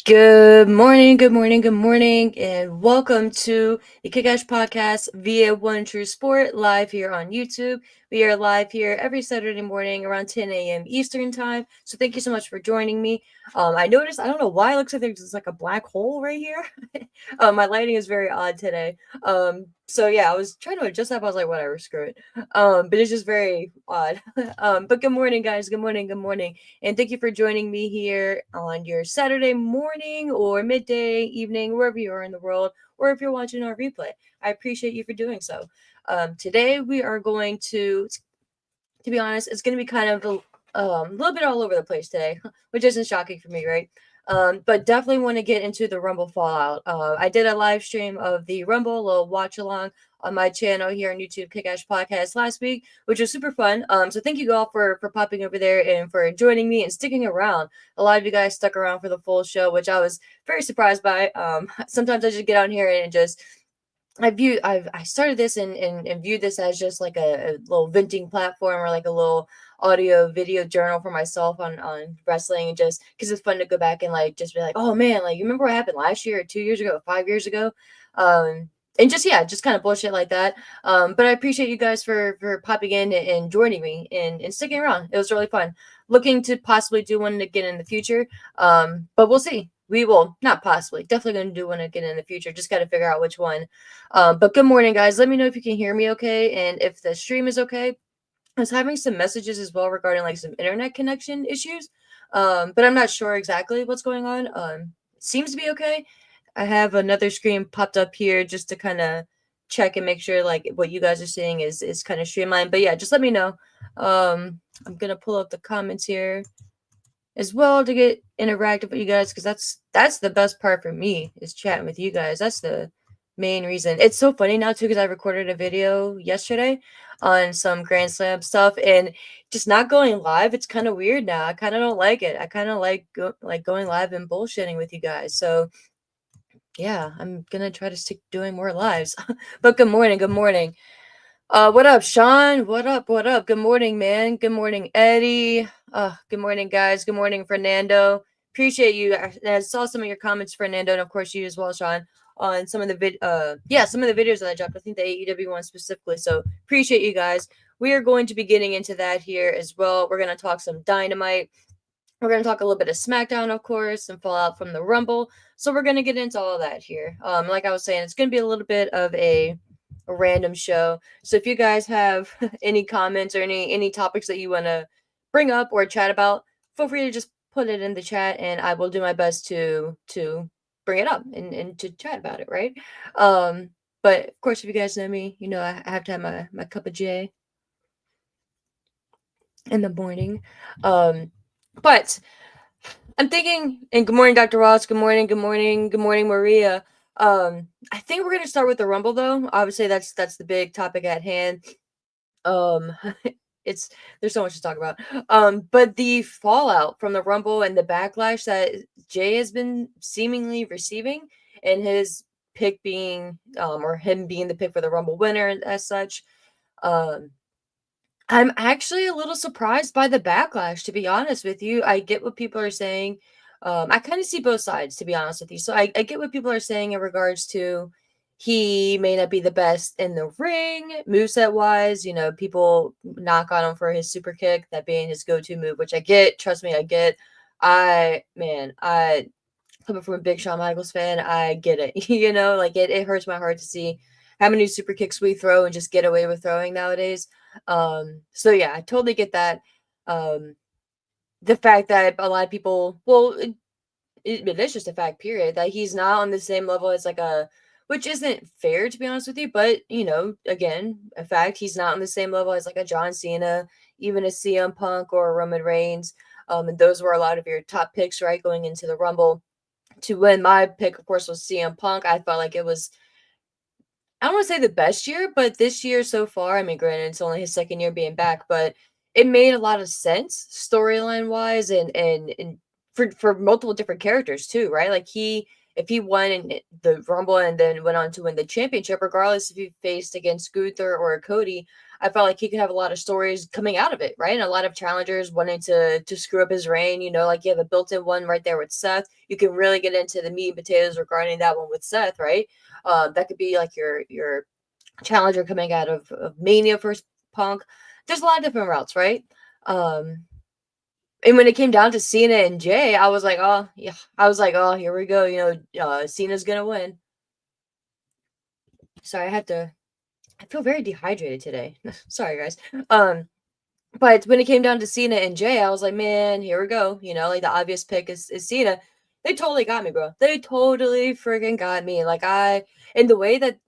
Good morning, good morning, good morning, and welcome to the Kick-Ass Podcast via One True Sport live here on YouTube. We are live here every Saturday morning around 10 a.m. Eastern Time. So thank you so much for joining me. I noticed, I don't know why it looks like there's just like a black hole right here. My lighting is very odd today. So yeah, I was trying to adjust that, but I was like, whatever, screw it. But it's just very odd. But good morning, guys. Good morning, good morning. And thank you for joining me here on your Saturday morning or midday, evening, wherever you are in the world, or if you're watching our replay. I appreciate you for doing so. Today we are going to be honest, it's going to be kind of a little bit all over the place today, which isn't shocking for me, right? But definitely want to get into the Rumble Fallout. I did a live stream of the Rumble, a little watch along on my channel here on YouTube, Kick-Ass Podcast last week, which was super fun. So thank you all for popping over there and for joining me and sticking around. A lot of you guys stuck around for the full show, which I was very surprised by. Sometimes I just get on here and just I started this and viewed this as just like a little venting platform or like a little audio video journal for myself on wrestling, and just because it's fun to go back and like just be like, oh man, like you remember what happened last year or 2 years ago, 5 years ago. And just yeah, just kind of bullshit like that. But I appreciate you guys for popping in and joining me and sticking around. It was really fun. Looking to possibly do one again in the future. But we'll see. We will not possibly, definitely going to do one again in the future. Just got to figure out which one. But good morning, guys. Let me know if you can hear me okay and if the stream is okay. I was having some messages as well regarding like some internet connection issues, but I'm not sure exactly what's going on. It seems to be okay. I have another screen popped up here just to kind of check and make sure like what you guys are seeing is kind of streamlined. But yeah, just let me know. I'm gonna pull up the comments here as well to get interactive with you guys, because that's the best part for me, is chatting with you guys. That's the main reason. It's so funny now too, because I recorded a video yesterday on some Grand Slam stuff, and just not going live, it's kind of weird now. I kind of don't like it. I kind of like going live and bullshitting with you guys. So yeah, I'm gonna try to stick doing more lives. But good morning, good morning. What up, Sean? What up? What up? Good morning, man. Good morning, Eddie. Good morning, guys. Good morning, Fernando. Appreciate you. I saw some of your comments, Fernando, and of course you as well, Sean, on some of the some of the videos that I dropped. I think the AEW one specifically. So appreciate you guys. We are going to be getting into that here as well. We're gonna talk some Dynamite. We're going to talk a little bit of SmackDown, of course, and Fallout from the Rumble. So we're going to get into all of that here. Like I was saying, it's going to be a little bit of a random show. So if you guys have any comments or any topics that you want to bring up or chat about, feel free to just put it in the chat, and I will do my best to bring it up and to chat about it, right? But of course, if you guys know me, you know I have to have my cup of J in the morning. But I'm thinking, and good morning, Dr. Ross. Good morning, good morning, good morning, Maria. I think we're gonna start with the Rumble, though. Obviously, that's the big topic at hand. Um, it's there's so much to talk about. But the fallout from the Rumble and the backlash that Jay has been seemingly receiving, and his pick being, or him being the pick for the Rumble winner as such. Um, I'm actually a little surprised by the backlash, to be honest with you. I get what people are saying. I kind of see both sides, to be honest with you. So I get what people are saying in regards to he may not be the best in the ring, moveset wise. You know, people knock on him for his super kick, that being his go-to move, which I get. Trust me, I get. I coming from a big Shawn Michaels fan, I get it. You know, like it hurts my heart to see how many super kicks we throw and just get away with throwing nowadays. So yeah, I totally get that. Um, the fact that a lot of people, well, it is just a fact, period, that he's not on the same level as like which isn't fair, to be honest with you, but you know, again, a fact, he's not on the same level as like a John Cena, even a CM Punk or a Roman Reigns. And those were a lot of your top picks, right, going into the Rumble. To win, my pick, of course, was CM Punk. I felt like it was, I don't want to say the best year, but this year so far, I mean, granted, it's only his second year being back, but it made a lot of sense storyline wise, and for multiple different characters too, right? Like if he won in the Rumble and then went on to win the championship, regardless if he faced against Gunther or Cody, I felt like he could have a lot of stories coming out of it, right? And a lot of challengers wanting to screw up his reign. Like you have a built-in one right there with Seth. You can really get into the meat and potatoes regarding that one with Seth, right? That could be like your challenger coming out of Mania versus Punk. There's a lot of different routes, right? Um, and when it came down to Cena and Jay, I was like, oh yeah, oh, here we go. Cena's gonna win. Sorry, I feel very dehydrated today. Sorry, guys. But when it came down to Cena and Jay, I was like, man, here we go. Like the obvious pick is Cena. They totally got me, bro. They totally freaking got me. And the way that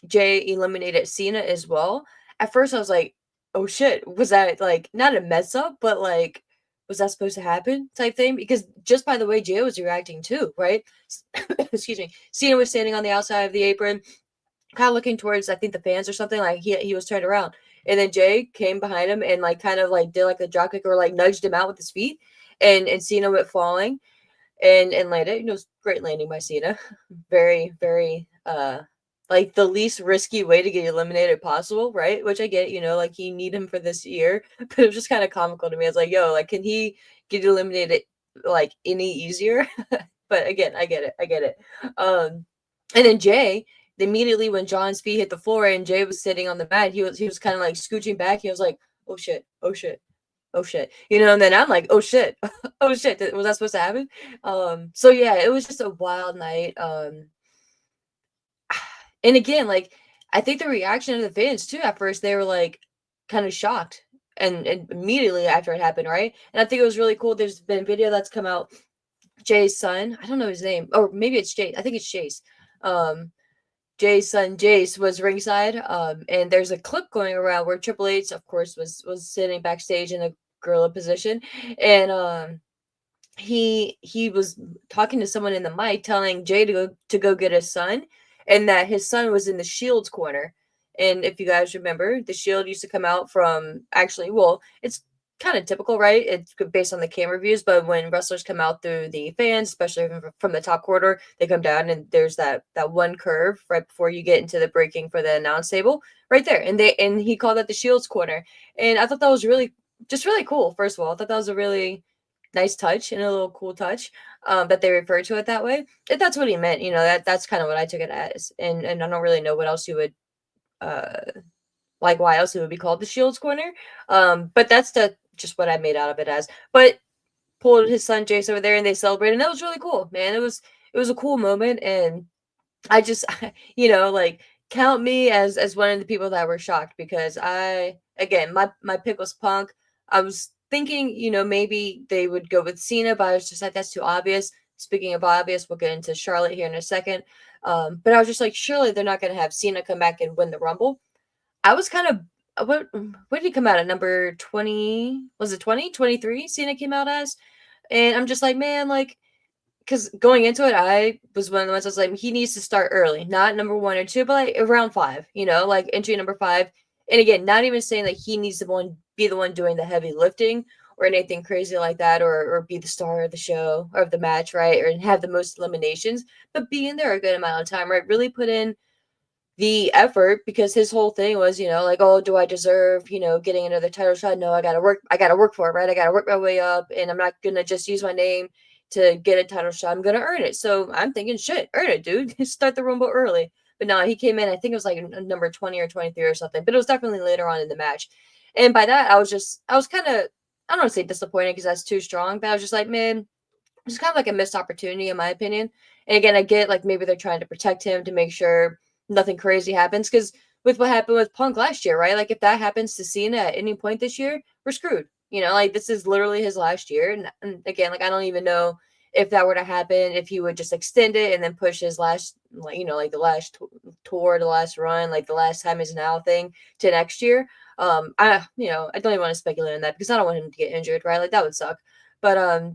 Jay eliminated Cena as well. At first, I was like, oh shit, was that like not a mess up, but like, was that supposed to happen type thing? Because just by the way Jay was reacting too, right? Excuse me. Cena was standing on the outside of the apron, kind of looking towards, I think, the fans or something. Like he was turned around, and then Jay came behind him and like kind of like did like a drop kick or like nudged him out with his feet, and Cena went falling and landed. Great landing by Cena. Very very like the least risky way to get eliminated possible, right? Which I get. Like you need him for this year, but it was just kind of comical to me. I was like, yo, like can he get eliminated like any easier? But again, I get it. And then Jay, immediately when John's feet hit the floor and Jay was sitting on the mat, he was kind of like scooching back. He was like, "Oh shit! Oh shit! Oh shit!" And then I'm like, "Oh shit! Oh shit! Was that supposed to happen?" So yeah, it was just a wild night. And again, like I think the reaction of the fans too. At first, they were like kind of shocked, and immediately after it happened, right? And I think it was really cool. There's been video that's come out. Jay's son, I don't know his name, or maybe it's Jay. I think it's Chase. Um, Jay's son Jace was ringside, and there's a clip going around where Triple H, of course, was sitting backstage in a gorilla position, and he was talking to someone in the mic, telling Jay to go get his son, and that his son was in the Shield's corner. And if you guys remember, the Shield used to come out from actually, well, it's kind of typical, right? It's based on the camera views, but when wrestlers come out through the fans, especially from the top quarter, they come down and there's that one curve right before you get into the breaking for the announce table, right there. And he called that the Shield's corner, and I thought that was really cool. First of all, I thought that was a really nice touch and a little cool touch, that they referred to it that way. If that's what he meant, that's kind of what I took it as. And I don't really know what else you would uh like why else it would be called the Shield's Corner. But that's just what I made out of it as. But pulled his son Jace over there and they celebrated, and that was really cool, man. It was a cool moment, and I just like count me as one of the people that were shocked, because my pick was Punk. I was thinking, maybe they would go with Cena, but I was just like, that's too obvious. Speaking of obvious, we'll get into Charlotte here in a second. But I was just like, surely they're not going to have Cena come back and win the Rumble. I was kind of what did he come out at, number 20? Was it 20? 23? Cena came out as, and I'm just like, man, like, because going into it, I was one of the ones I was like, he needs to start early, not number 1 or 2, but like around 5, like entry number 5. And again, not even saying that he needs to be the one doing the heavy lifting or anything crazy like that, or be the star of the show or of the match, right? Or have the most eliminations, but be in there a good amount of time, right? Really put in the effort, because his whole thing was, like, oh, do I deserve, getting another title shot? No, I gotta work for it, right? I gotta work my way up, and I'm not gonna just use my name to get a title shot. I'm gonna earn it. So I'm thinking, shit, earn it, dude. Start the Rumble early. But no, he came in, I think it was like number 20 or 23 or something, but it was definitely later on in the match. And by that, I was kind of, I don't want to say disappointed because that's too strong, but I was just like, man, it's kind of like a missed opportunity in my opinion. And again, I get like maybe they're trying to protect him to make sure nothing crazy happens, because with what happened with Punk last year, right? Like if that happens to Cena at any point this year, we're screwed. Like this is literally his last year, and again, like I don't even know if that were to happen, if he would just extend it and then push his last, like like the last tour, the last run, like the last time is now thing to next year. I don't even want to speculate on that because I don't want him to get injured, right? Like that would suck. But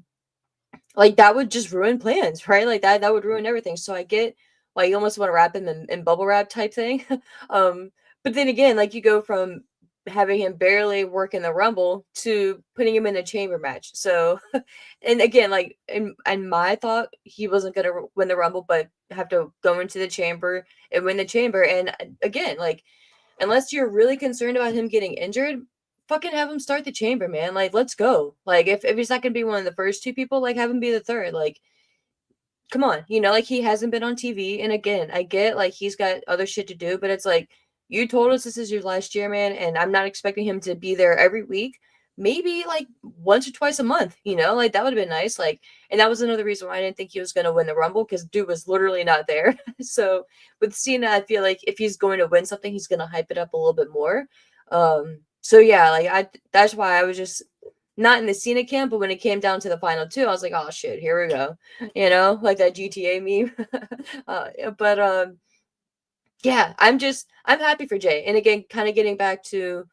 like that would just ruin plans, right? Like that would ruin everything. So I get why you almost want to wrap him in bubble wrap type thing. um, but then again, like you go from having him barely work in the Rumble to putting him in a chamber match. So, and again, like in my thought, he wasn't gonna win the Rumble, but have to go into the chamber and win the chamber. And again, like unless you're really concerned about him getting injured, fucking have him start the chamber, man. Like, let's go. Like, if he's not gonna be one of the first two people, like, have him be the third. Like, come on, like he hasn't been on TV. And again, I get like he's got other shit to do, but it's like you told us this is your last year, man, and I'm not expecting him to be there every week. Maybe like once or twice a month, like that would have been nice. Like, and that was another reason why I didn't think he was going to win the Rumble because dude was literally not there. So with Cena, I feel like if he's going to win something, he's going to hype it up a little bit more. So yeah, like that's why I was just not in the Cena camp, but when it came down to the final two, I was like, oh shit, here we go. Like that GTA meme. But yeah, I'm happy for Jay. And again, kind of getting back to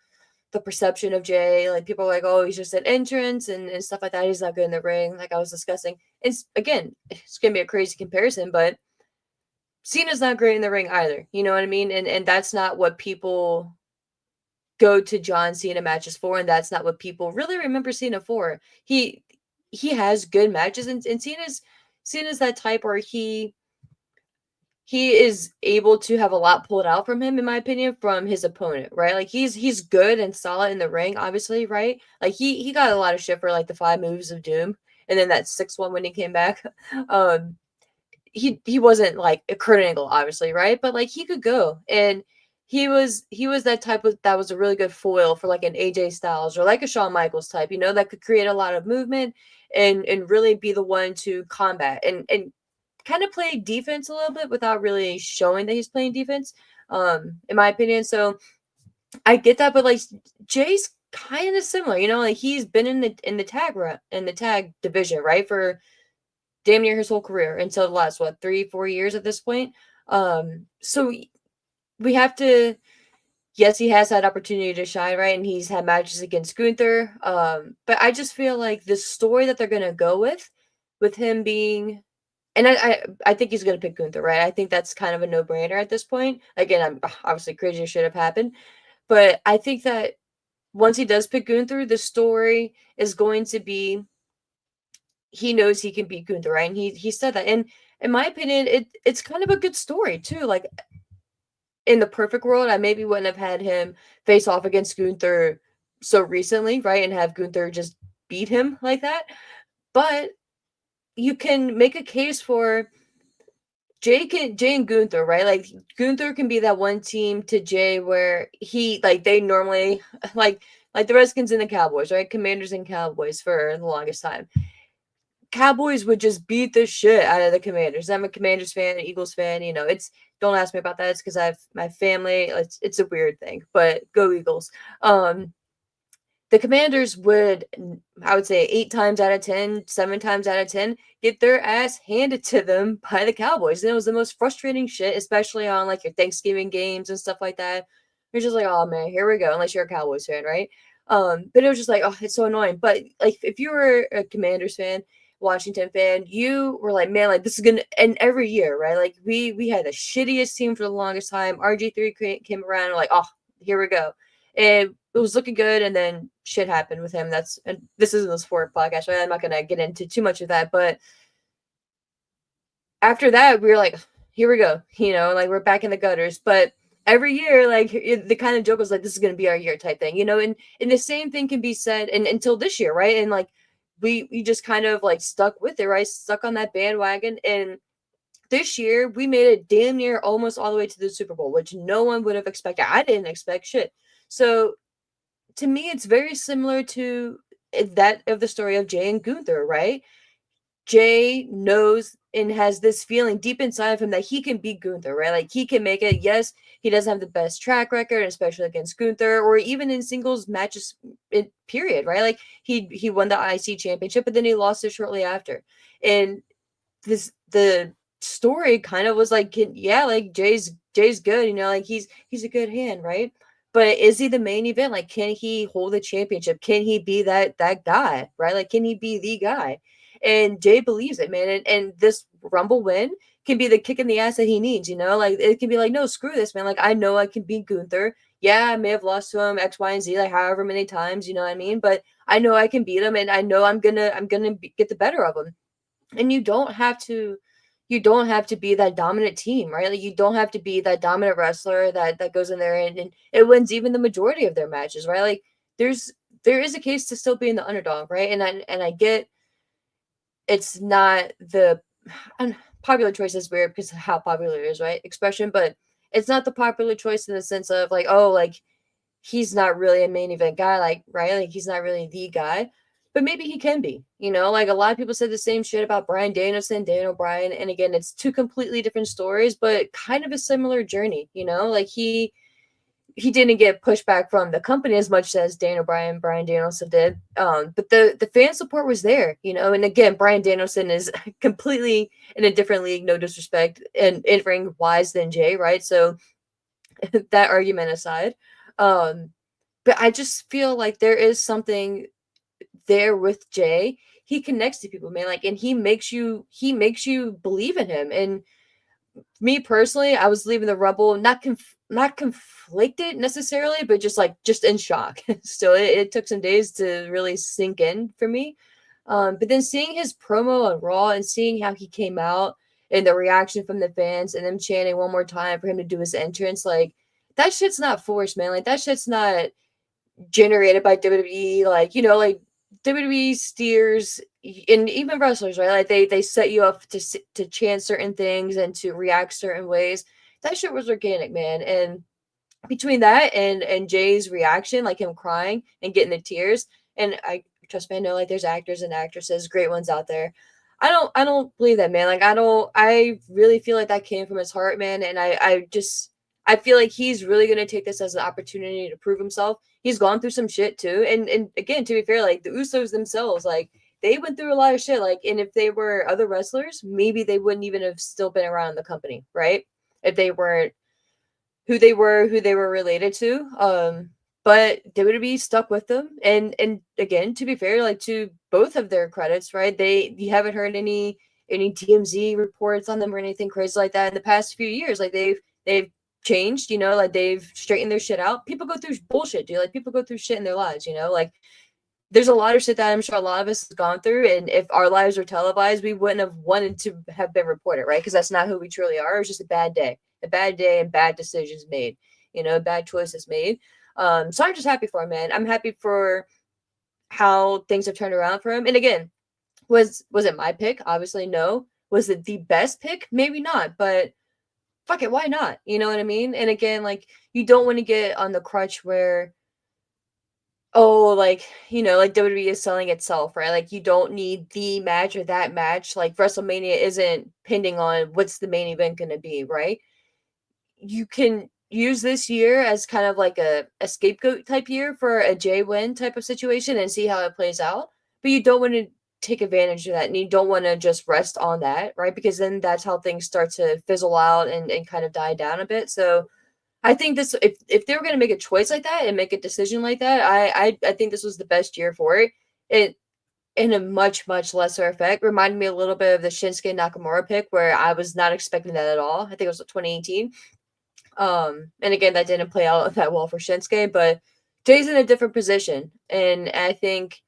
the perception of Jay, like people are like, oh, he's just an entrance and stuff like that. He's not good in the ring, like I was discussing. It's again, it's gonna be a crazy comparison, but Cena's not great in the ring either. You know what I mean? And that's not what people go to John Cena matches for, and that's not what people really remember Cena for. He has good matches, and Cena's that type where he is able to have a lot pulled out from him, in my opinion, from his opponent, right? Like he's good and solid in the ring, obviously, right? Like he got a lot of shit for like the 5 moves of doom, and then that 6-1 when he came back. Um, he wasn't like a Kurt Angle, obviously, right? But like he could go, and he was that type of that was a really good foil for like an AJ Styles or like a Shawn Michaels type, that could create a lot of movement and really be the one to combat and kind of play defense a little bit without really showing that he's playing defense, in my opinion. So I get that, but like Jay's kind of similar, like he's been in the tag division, right, for damn near his whole career until the last 3-4 years at this point. So we have to. Yes, he has had opportunity to shine, right, and he's had matches against Gunther. But I just feel like the story that they're gonna go with him being, and I think he's gonna pick Gunther, right? I think that's kind of a no brainer at this point. Again, I'm obviously crazy should have happened, but I think that once he does pick Gunther, the story is going to be he knows he can beat Gunther, right? And he said that. And in my opinion, it's kind of a good story too. Like in the perfect world, I maybe wouldn't have had him face off against Gunther so recently, right? And have Gunther just beat him like that. But you can make a case for Jay and Gunther, right? Like Gunther can be that one team to Jay where he like they normally like the Redskins and the Cowboys, right? Commanders and Cowboys for the longest time. Cowboys would just beat the shit out of the Commanders. I'm a Commanders fan, an Eagles fan. It's don't ask me about that. It's because I have my family. It's a weird thing, but go Eagles. The Commanders would, I would say, 8 times out of 10, 7 times out of 10, get their ass handed to them by the Cowboys. And it was the most frustrating shit, especially on like your Thanksgiving games and stuff like that. You're just like, oh man, here we go. Unless you're a Cowboys fan, right? But it was just like, oh, it's so annoying. But like, if you were a Commanders fan, Washington fan, you were like, man, like this is gonna end every year, right? Like we had the shittiest team for the longest time. RG3 came around, and like, oh, here we go. And it was looking good, and then shit happened with him. And this isn't a sport podcast, right? I'm not gonna get into too much of that, but after that, we were like, here we go, like we're back in the gutters. But every year, like the kind of joke was like, this is gonna be our year type thing, and the same thing can be said and until this year, right? And like we just kind of like stuck with it, right? Stuck on that bandwagon. And this year we made it damn near almost all the way to the Super Bowl, which no one would have expected. I didn't expect shit. So to me, it's very similar to that of the story of Jay and Gunther, right? Jay knows and has this feeling deep inside of him that he can beat Gunther, right? Like he can make it. Yes, he doesn't have the best track record, especially against Gunther, or even in singles matches. Period, right? Like he won the IC championship, but then he lost it shortly after. And the story kind of was like, yeah, like Jay's good, like he's a good hand, right? But is he the main event? Like, can he hold the championship? Can he be that guy, right? Like, can he be the guy? And Jay believes it, man. And this Rumble win can be the kick in the ass that he needs, Like, it can be like, no, screw this, man. Like, I know I can beat Gunther. Yeah, I may have lost to him X, Y, and Z, like however many times, you know what I mean? But I know I can beat him, and I know I'm gonna get the better of him. And you don't have to you don't have to be that dominant team, right? Like you don't have to be that dominant wrestler that goes in there and it wins even the majority of their matches, right? Like there's there is a case to still being the underdog, right? And I get it's not the and popular choice is weird because of how popular it is, right? Expression, but it's not the popular choice in the sense of like, oh, like he's not really a main event guy, like, right? Like he's not really the guy, but maybe he can be, you know? Like a lot of people said the same shit about Brian Danielson, Daniel Bryan, and again, it's two completely different stories, but kind of a similar journey, you know? Like he didn't get pushback from the company as much as Daniel Bryan, Brian Danielson did. But the fan support was there, you know. And again, Brian Danielson is completely in a different league, no disrespect, and in ring wise than Jay, right? So that argument aside, um, but I just feel like there is something there with Jay. He connects to people, man. Like, and he makes you believe in him. And me personally, I was leaving the Rumble not conflicted necessarily, but just like just in shock. So it took some days to really sink in for me. But then seeing his promo on Raw and seeing how he came out and the reaction from the fans and them chanting one more time for him to do his entrance, like that shit's not forced, man. Like that shit's not generated by WWE, like like WWE steers and even wrestlers, right? Like they set you up to chant certain things and to react certain ways. That shit was organic, man. And between that and Jay's reaction, like him crying and getting the tears, and I trust me, I know like there's actors and actresses, great ones out there. I don't believe that, man. Like I really feel like that came from his heart, man. And I feel like he's really gonna take this as an opportunity to prove himself. He's gone through some shit too. And again, to be fair, like the Usos themselves, like they went through a lot of shit. Like, and if they were other wrestlers, maybe they wouldn't even have still been around the company, right? If they weren't who they were related to. But WWE stuck with them, and again, to be fair, like to both of their credits, right? You haven't heard any TMZ reports on them or anything crazy like that in the past few years. Like they've changed, like they've straightened their shit out. People go through bullshit, dude. Like people go through shit in their lives, like there's a lot of shit that I'm sure a lot of us has gone through, and if our lives were televised, we wouldn't have wanted to have been reported, right? Because that's not who we truly are. It was just a bad day, and bad decisions made, bad choices made. So I'm just happy for him, man. I'm happy for how things have turned around for him. And again, was it my pick? Obviously, no. Was it the best pick? Maybe not, but fuck it, why not? You know what I mean? And again, like you don't want to get on the crutch where oh, like, like WWE is selling itself, right? Like you don't need the match or that match. Like WrestleMania isn't pending on what's the main event going to be, right? You can use this year as kind of like a scapegoat type year for a J win type of situation and see how it plays out. But you don't want to take advantage of that and you don't want to just rest on that, right? Because then that's how things start to fizzle out and kind of die down a bit. So I think this if they were gonna make a choice like that and make a decision like that, I think this was the best year for it. It in a much, much lesser effect. Reminded me a little bit of the Shinsuke Nakamura pick where I was not expecting that at all. I think it was 2018. And again that didn't play out that well for Shinsuke, but Jay's in a different position. And I think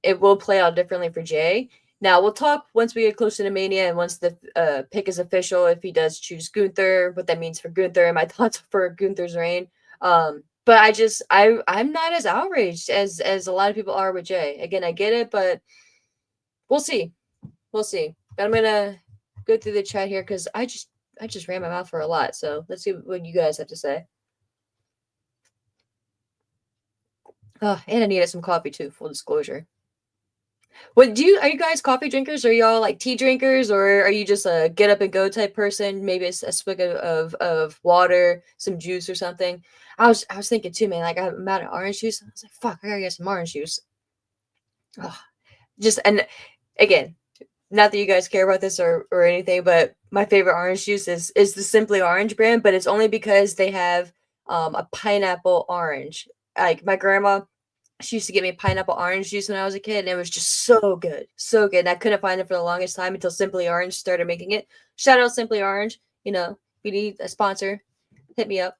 it will play out differently for Jay. Now we'll talk once we get closer to Mania and once the pick is official. If he does choose Gunther, what that means for Gunther and my thoughts for Gunther's reign. But I'm not as outraged as a lot of people are with Jay. Again, I get it, but we'll see, we'll see. But I'm gonna go through the chat here because I just ran my mouth for a lot. So let's see what you guys have to say. Oh, and I needed some coffee too. Full disclosure. What are you guys coffee drinkers? Are y'all like tea drinkers, or are you just a get up and go type person? Maybe it's a swig of water, some juice or something. I was thinking too, man. Like I'm out of orange juice. I was like, fuck, I gotta get some orange juice. Ugh. Just and again, not that you guys care about this or anything, but my favorite orange juice is the Simply Orange brand, but it's only because they have a pineapple orange. Like my grandma she used to get me pineapple orange juice when I was a kid, and it was just so good, so good. And I couldn't find it for the longest time until Simply Orange started making it. Shout out Simply Orange. If you need a sponsor, hit me up.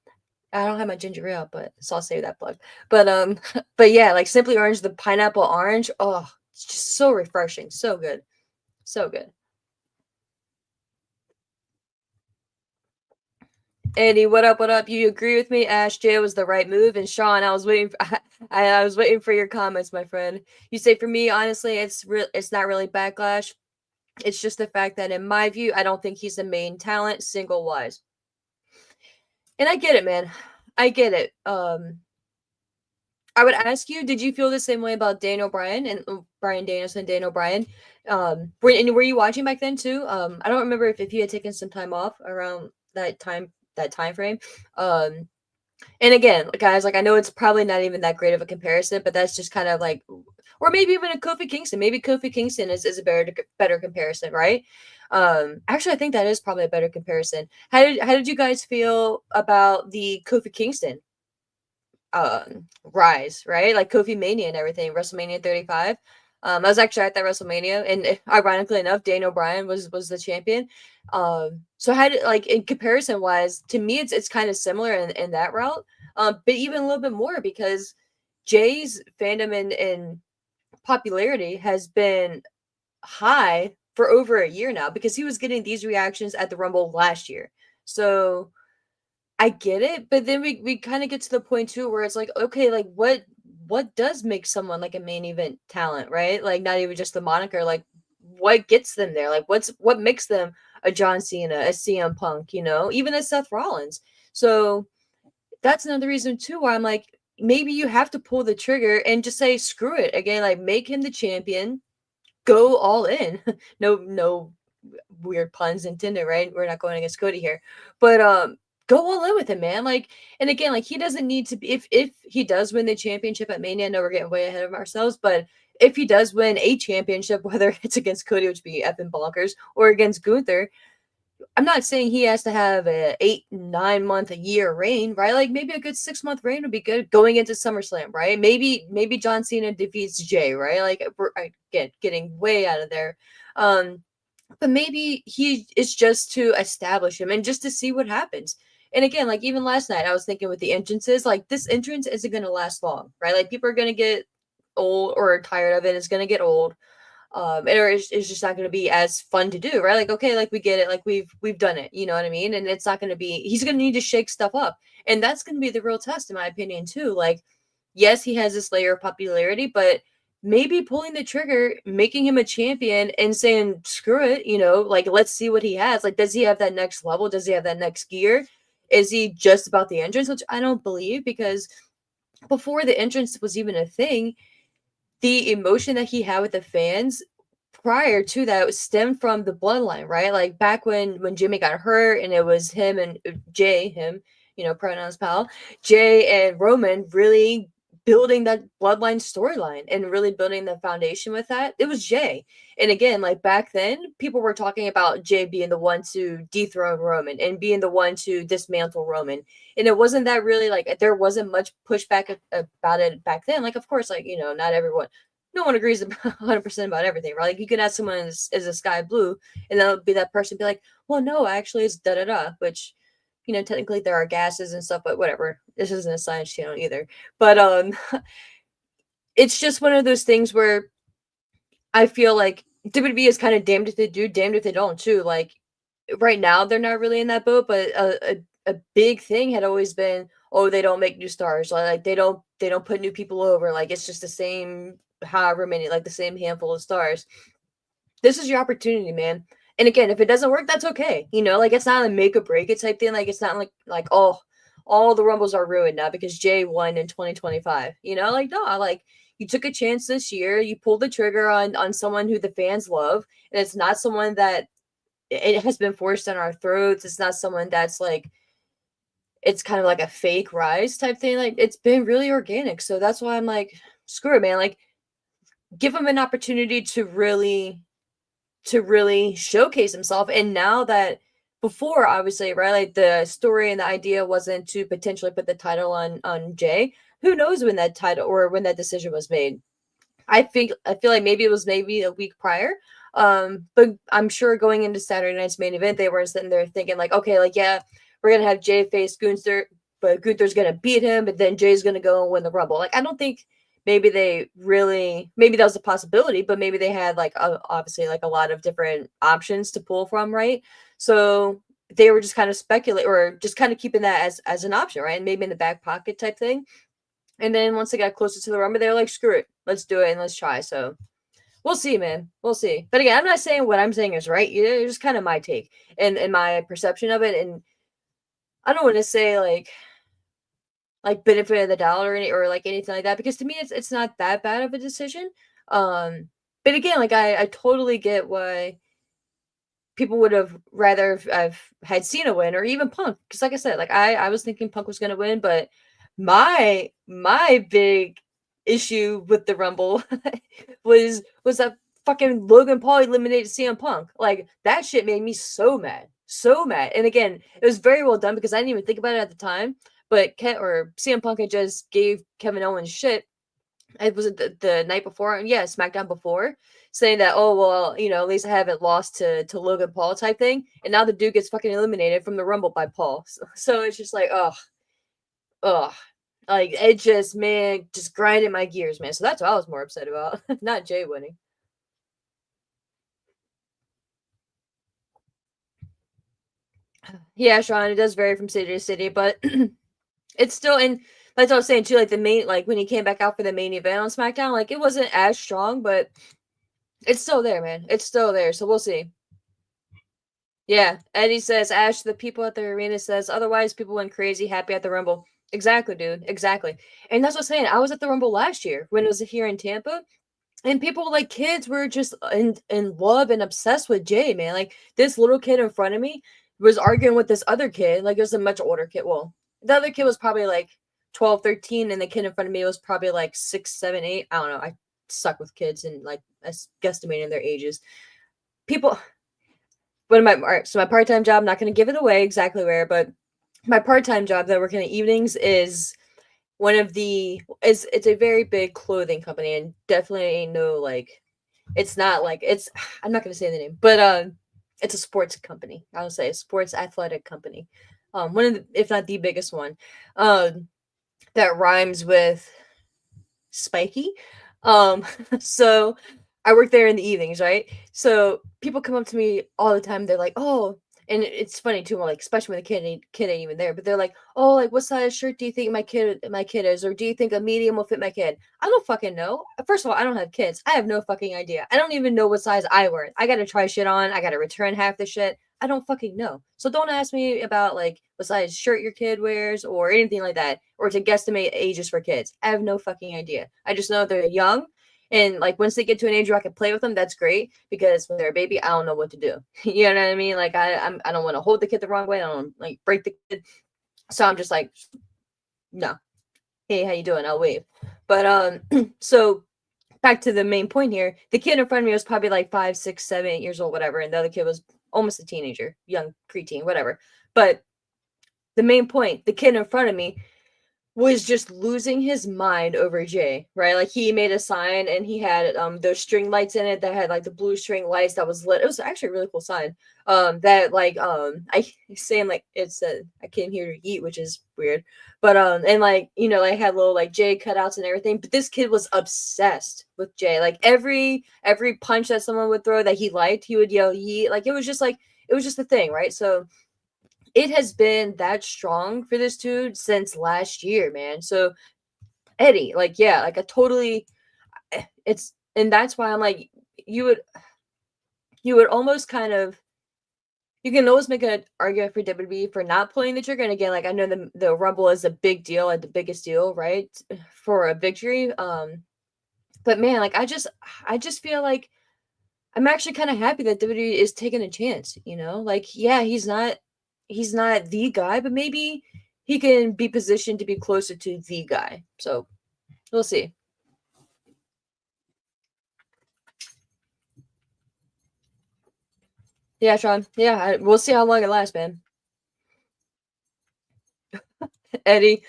I don't have my ginger ale, but so I'll save that plug. But but yeah, like Simply Orange, the pineapple orange. Oh, it's just so refreshing, so good, so good. Eddie, what up? What up? You agree with me? Ash J was the right move, and Sean, I was waiting. I was waiting for your comments, my friend. You say for me, honestly, it's not really backlash. It's just the fact that, in my view, I don't think he's the main talent single wise. And I get it, man. I get it. I would ask you, did you feel the same way about Daniel Bryan and Brian Danielson, Daniel Bryan? Were you watching back then too? I don't remember if you had taken some time off around that time frame. Um, and again, guys, like I know it's probably not even that great of a comparison, but that's just kind of like, or maybe even a Kofi Kingston. Maybe Kofi Kingston is a better comparison, right? Actually, I think that is probably a better comparison. How did you guys feel about the Kofi Kingston rise, right? Like Kofi Mania and everything, WrestleMania 35. I was actually at that WrestleMania, and ironically enough, Daniel Bryan was the champion. So how did, like, in comparison wise, to me, it's kind of similar in that route. But even a little bit more because Jay's fandom and popularity has been high for over a year now because he was getting these reactions at the Rumble last year. So I get it, but then we kind of get to the point too where it's like, okay, like what does make someone like a main event talent, right? Like not even just the moniker, like what gets them there? Like what makes them a John Cena, a CM Punk, even a Seth Rollins. So that's another reason too why I'm like, maybe you have to pull the trigger and just say screw it again, like make him the champion, go all in. No weird puns intended, right? We're not going against Cody here. But go all in with him, man. Like, and again, like he doesn't need to be if he does win the championship at Mania, I know we're getting way ahead of ourselves, but if he does win a championship, whether it's against Cody, which would be effing bonkers, or against Gunther, I'm not saying he has to have a 8, 9 month, a year reign, right? Like maybe a good 6 month reign would be good going into SummerSlam, right? Maybe John Cena defeats Jay, right? Like we're again getting way out of there. But maybe he is just to establish him and just to see what happens. And again, like even last night, I was thinking with the entrances, like this entrance isn't going to last long, right? Like people are going to get old or tired of it. It's going to get old. Or it's just not going to be as fun to do, right? Like, okay, like we get it, like we've done it, you know what I mean? And it's not going to be. He's going to need to shake stuff up, and that's going to be the real test, in my opinion, too. Like, yes, he has this layer of popularity, but maybe pulling the trigger, making him a champion, and saying screw it, like let's see what he has. Like, does he have that next level? Does he have that next gear? Is he just about the entrance? Which I don't believe because before the entrance was even a thing, the emotion that he had with the fans prior to that stemmed from the bloodline, right? Like back when Jimmy got hurt and it was him and Jay, him, pronouns pal, Jay and Roman really building that bloodline storyline and really building the foundation with that. It was Jay. And again, like back then, people were talking about Jay being the one to dethrone Roman and being the one to dismantle Roman. And it wasn't that really like there wasn't much pushback about it back then. Like, of course, like, not everyone no one agrees 100% about everything, right? Like you can ask someone is a sky blue, and that'll be that person be like, well, no, actually it's da da da, which technically there are gases and stuff, but whatever. This isn't a science channel either. But it's just one of those things where I feel like WWE is kind of damned if they do, damned if they don't too. Like right now they're not really in that boat, but a big thing had always been, oh, they don't make new stars, like they don't put new people over, like it's just the same however many, like the same handful of stars. This is your opportunity, man. And again, if it doesn't work, that's okay. Like it's not a make or break it type thing. Like it's not like oh, all the rumbles are ruined now because Jay won in 2025. Like no, like you took a chance this year, you pulled the trigger on someone who the fans love, and it's not someone that it has been forced down our throats. It's not someone that's like it's kind of like a fake rise type thing. Like it's been really organic. So that's why I'm like, screw it, man. Like give him an opportunity to really showcase himself. And now that before, obviously, right, like the story and the idea wasn't to potentially put the title on Jay. Who knows when that title or when that decision was made? I feel like maybe it was maybe a week prior. But I'm sure going into Saturday night's main event, they were sitting there thinking like, okay, like yeah, we're gonna have Jay face Gunther, but Gunther's gonna beat him, but then Jay's gonna go and win the Rumble. Like I don't think maybe that was a possibility, but maybe they had like obviously like a lot of different options to pull from, right? So they were just kind of speculate or just kind of keeping that as an option, right? And maybe in the back pocket type thing. And then once they got closer to the Rumble, they were like, screw it, let's do it and let's try. So we'll see, man. We'll see. But again, I'm not saying what I'm saying is right. It's just kind of my take and my perception of it. And I don't want to say like benefit of the doubt or like anything like that, because to me it's not that bad of a decision. But again, like I totally get why people would have rather have had Cena win or even Punk, because like I said, like I was thinking Punk was gonna win, but my big issue with the Rumble was that fucking Logan Paul eliminated CM Punk. Like that shit made me so mad, so mad. And again, it was very well done because I didn't even think about it at the time. But CM Punk had just gave Kevin Owens shit. It was the night before, yeah, SmackDown before, saying that, oh well, at least I haven't lost to Logan Paul type thing, and now the dude gets fucking eliminated from the Rumble by Paul. So it's just like, ugh, like it just, man, just grinding my gears, man. So that's what I was more upset about, not Jay winning. Yeah, Sean, it does vary from city to city, but it's still, and that's what I was saying too. Like the main, like when he came back out for the main event on SmackDown, like it wasn't as strong, but it's still there, man. It's still there. So we'll see. Yeah, Eddie says, Ash, the people at the arena says, otherwise people went crazy, happy at the Rumble. Exactly, dude. Exactly. And that's what I'm saying. I was at the Rumble last year when it was here in Tampa, and people like kids were just in love and obsessed with Jay, man. Like this little kid in front of me was arguing with this other kid. Like it was a much older kid. Well, the other kid was probably like 12, 13, and the kid in front of me was probably like 6, 7, 8. I don't know. I suck with kids and like guesstimating their ages. People, one of my, all right, so my part-time job, I'm not going to give it away exactly where, but my part-time job that I work in the evenings is one of the, it's a very big clothing company, and definitely ain't no like, it's not like it's, I'm not going to say the name, but it's a sports company. I would say a sports athletic company. One of the, if not the biggest one, that rhymes with spiky. Um, so I work there in the evenings, right? So people come up to me all the time. They're like, "Oh," and it's funny too. Like, especially when the kid ain't even there, but they're like, "Oh, like what size shirt do you think my kid is, or do you think a medium will fit my kid?" I don't fucking know. First of all, I don't have kids. I have no fucking idea. I don't even know what size I wear. I gotta try shit on. I gotta return half the shit. I don't fucking know. So don't ask me about like what size shirt your kid wears or anything like that, or to guesstimate ages for kids. I have no fucking idea. I just know they're young, and like once they get to an age where I can play with them, that's great. Because when they're a baby, I don't know what to do. You know what I mean? Like I don't want to hold the kid the wrong way. I don't like break the kid. So I'm just like, no. Hey, how you doing? I'll wave. But so back to the main point here. The kid in front of me was probably like 5, 6, 7, 8 years old, whatever, and the other kid was almost a teenager, young preteen, whatever. But the main point, the kid in front of me was just losing his mind over Jay, right? Like he made a sign and he had those string lights in it that had like the blue string lights that was lit. It was actually a really cool sign. That like I saying like it said I came here to eat, which is weird. But and like like had little like Jay cutouts and everything. But this kid was obsessed with Jay. Like every punch that someone would throw that he liked, he would yell yeet. Like it was just a thing, right? So it has been that strong for this dude since last year, man. So Eddie, like, yeah, like I totally, it's, and that's why I'm like, you would, you would almost kind of, you can always make an argument for WWE for not pulling the trigger. And again, like I know the Rumble is a big deal, like the biggest deal, right, for a victory. But man, like I just feel like I'm actually kind of happy that WWE is taking a chance. Like yeah, he's not the guy, but maybe he can be positioned to be closer to the guy. So we'll see. Yeah, Sean. Yeah, we'll see how long it lasts, man. Eddie,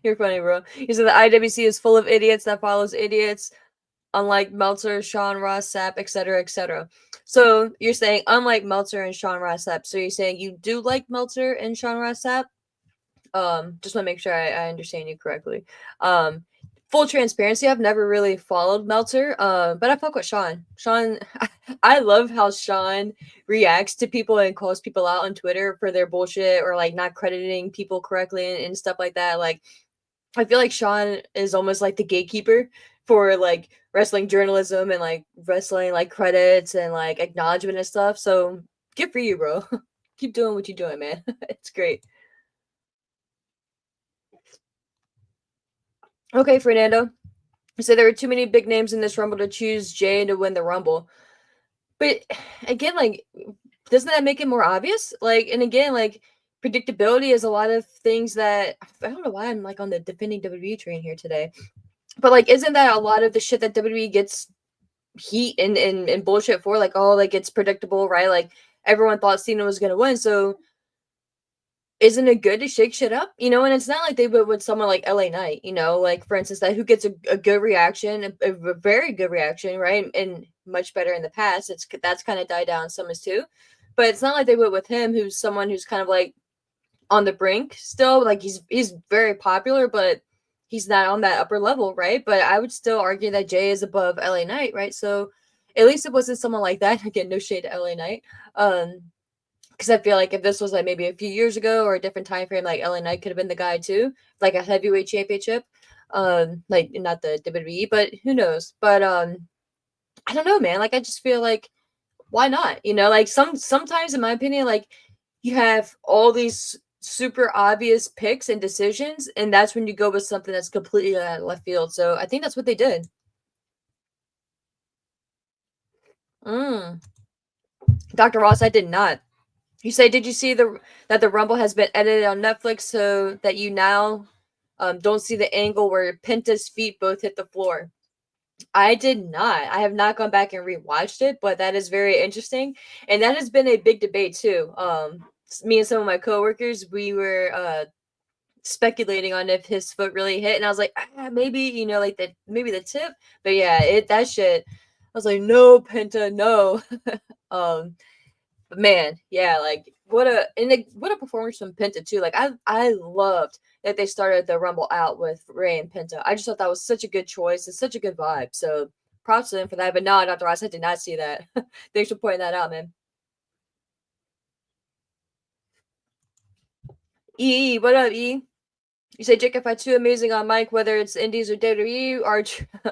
you're funny, bro. He said the IWC is full of idiots that follows idiots, unlike Meltzer, Sean Ross Sapp, etc., etc. So you're saying unlike Meltzer and Sean Ross Sapp. So you're saying you do like Meltzer and Sean Ross Sapp? Just want to make sure I understand you correctly. Full transparency, I've never really followed Meltzer, but I fuck with Sean. Sean, I love how Sean reacts to people and calls people out on Twitter for their bullshit or like not crediting people correctly and stuff like that. Like, I feel like Sean is almost like the gatekeeper for like wrestling journalism and like wrestling like credits and like acknowledgement and stuff. So good for you, bro. Keep doing what you're doing, man. It's great. Okay, Fernando. So there were too many big names in this Rumble to choose Jay to win the Rumble. But again, like, doesn't that make it more obvious? Like, and again, like, predictability is a lot of things that I don't know why I'm like on the defending WWE train here today. But like, isn't that a lot of the shit that WWE gets heat and bullshit for? Like, oh, like it's predictable, right? Like everyone thought Cena was gonna win, so isn't it good to shake shit up? You know, and it's not like they would with someone like LA Knight, you know, like for instance, that who gets a good reaction, a very good reaction, right? And much better in the past. That's kind of died down some as too. But it's not like they would with him, who's someone who's kind of like on the brink still. Like he's very popular, but he's not on that upper level, right? But I would still argue that Jay is above LA Knight, right? So at least it wasn't someone like that. Again, no shade to LA Knight. Because I feel like if this was like maybe a few years ago or a different time frame, like LA Knight could have been the guy too, like a heavyweight championship. Like not the WWE, but who knows? But I don't know, man. Like I just feel like why not? You know, like sometimes in my opinion, like you have all these super obvious picks and decisions, and that's when you go with something that's completely out of left field. So I think that's what they did. Mm. Dr. Ross, I did not. You say, did you see that the Rumble has been edited on Netflix so that you now don't see the angle where Penta's feet both hit the floor? I did not. I have not gone back and rewatched it, but that is very interesting, and that has been a big debate too. Me and some of my coworkers, we were speculating on if his foot really hit, and I was like, maybe you know, like maybe the tip, but yeah, it that shit. I was like, no, Penta, no. um, but man, yeah, like what a performance from Penta too. Like I loved that they started the Rumble out with Ray and Penta. I just thought that was such a good choice and such a good vibe. So props to them for that. But no, Dr. Ross, I did not see that. Thanks for pointing that out, man. What up, E? You say Jake if I too amazing on Mike, whether it's Indies or WWE,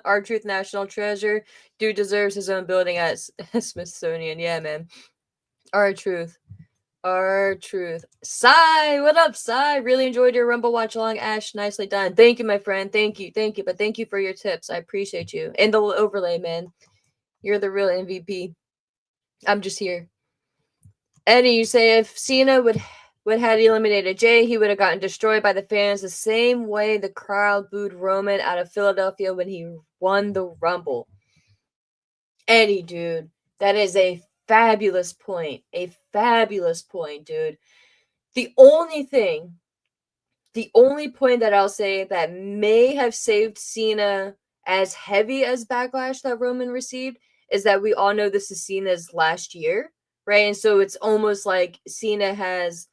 our Truth National Treasure, dude deserves his own building at Smithsonian. Yeah, man. Our Truth. Our truth. Sai, what up, Sai? Really enjoyed your Rumble watch along, Ash. Nicely done. Thank you, my friend. Thank you. Thank you. But thank you for your tips. I appreciate you. And the overlay, man. You're the real MVP. I'm just here. Eddie, you say if Cena would had eliminated Jay, he would have gotten destroyed by the fans the same way the crowd booed Roman out of Philadelphia when he won the Rumble. Eddie, dude, that is a fabulous point. A fabulous point, dude. The only thing The only point that I'll say that may have saved Cena as heavy as backlash that Roman received is that we all know this is Cena's last year, right? And so it's almost like Cena has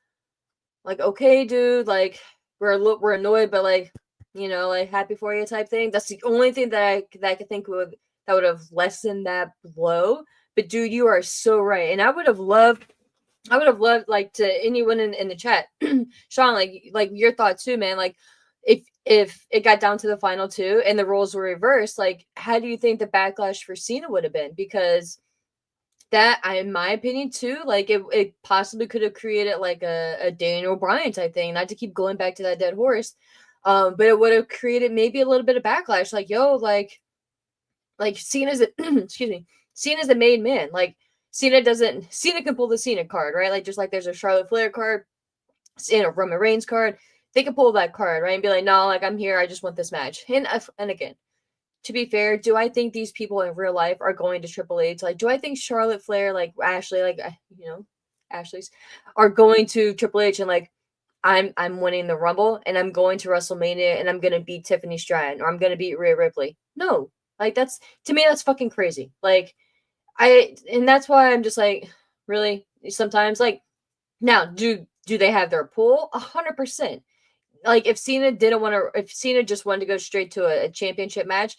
like, okay, dude, like we're annoyed, but like, you know, like happy for you type thing. That's the only thing that I could think would have lessened that blow. But dude, you are so right, and I would have loved like to anyone in the chat, Sean, like your thought too, man. Like if it got down to the final two and the roles were reversed, like how do you think the backlash for Cena would have been? Because that, in my opinion, too, like it possibly could have created like a Daniel Bryan type thing. Not to keep going back to that dead horse, but it would have created maybe a little bit of backlash. Like yo, like Cena's excuse me, Cena's the main man. Like Cena can pull the Cena card, right? Like just like there's a Charlotte Flair card, a Roman Reigns card. They can pull that card, right? And be like, no, like I'm here, I just want this match. And again, to be fair, do I think these people in real life are going to Triple H? Like, do I think Charlotte Flair, like Ashley, like you know, Ashley's are going to Triple H and like I'm winning the Rumble and I'm going to WrestleMania and I'm gonna beat Tiffany Stratton or I'm gonna beat Rhea Ripley? No, like that's to me that's fucking crazy. Like and that's why I'm just like really sometimes like now do they have their pull 100%. Like if Cena just wanted to go straight to a championship match,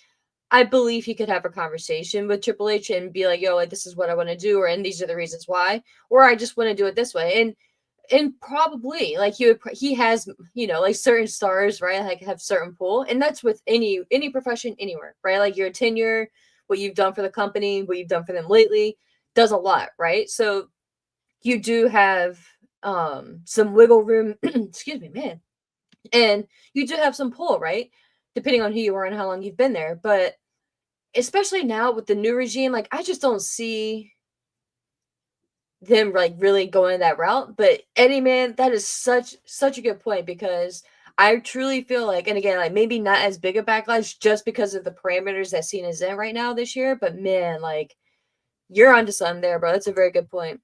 I believe he could have a conversation with Triple H and be like, "Yo, like this is what I want to do, or and these are the reasons why, or I just want to do it this way." And probably like he has like certain stars, right, like have certain pull, and that's with any profession anywhere, right? Like your tenure, what you've done for the company, what you've done for them lately does a lot, right? So you do have some wiggle room. Excuse me, man. And you do have some pull, right, depending on who you are and how long you've been there. But especially now with the new regime, like I just don't see them like really going that route. But Eddie, man, that is such a good point, because I truly feel like, and again, like maybe not as big a backlash just because of the parameters that scene is in right now this year, but man, like you're onto something there, bro. That's a very good point.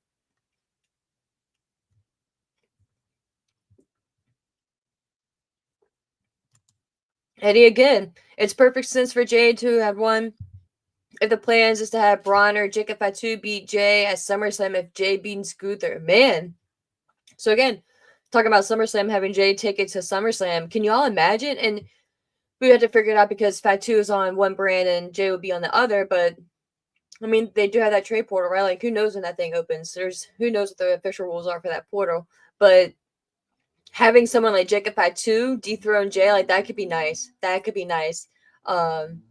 Eddie again. It's perfect sense for Jay to have won. If the plans is to have Braun or Jacob Fatu beat Jay at SummerSlam if Jay beats Gunther, man. So again, talking about SummerSlam, having Jay take it to SummerSlam, can you all imagine? And we had to figure it out because Fatu is on one brand and Jay would be on the other. But I mean, they do have that trade portal, right? Like, who knows when that thing opens? There's who knows what the official rules are for that portal. But having someone like Jacob Fatu dethrone Jay, like that could be nice. That could be nice. Um,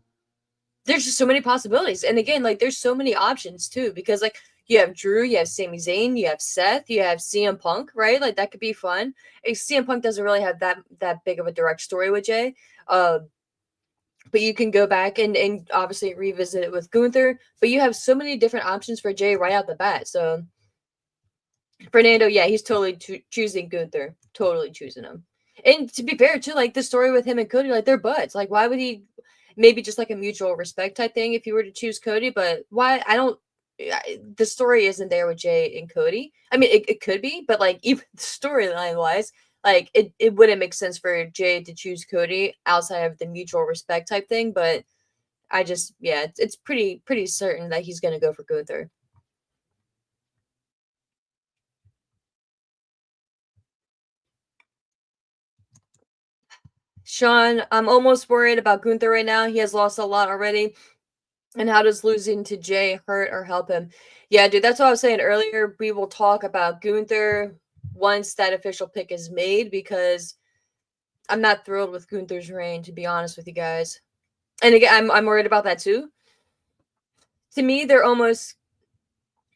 there's just so many possibilities. And again, like there's so many options too, because like you have Drew, you have Sami Zayn, you have Seth, you have CM Punk, right? Like that could be fun. CM Punk doesn't really have that big of a direct story with Jay. But you can go back and obviously revisit it with Gunther. But you have so many different options for Jay right out the bat. So Fernando, yeah, he's totally choosing Gunther, totally choosing him. And to be fair, too, like the story with him and Cody, like they're buds. Like, why would he? Maybe just like a mutual respect type thing if you were to choose Cody. But why? I don't. The story isn't there with Jay and Cody. I mean, it could be, but like even storyline wise, like it wouldn't make sense for Jay to choose Cody outside of the mutual respect type thing. But I just, yeah, it's pretty certain that he's gonna go for Gunther. Sean, I'm almost worried about Gunther right now. He has lost a lot already. And how does losing to Jay hurt or help him? Yeah, dude, that's what I was saying earlier. We will talk about Gunther once that official pick is made, because I'm not thrilled with Gunther's reign, to be honest with you guys. And again, I'm worried about that too. To me, they're almost,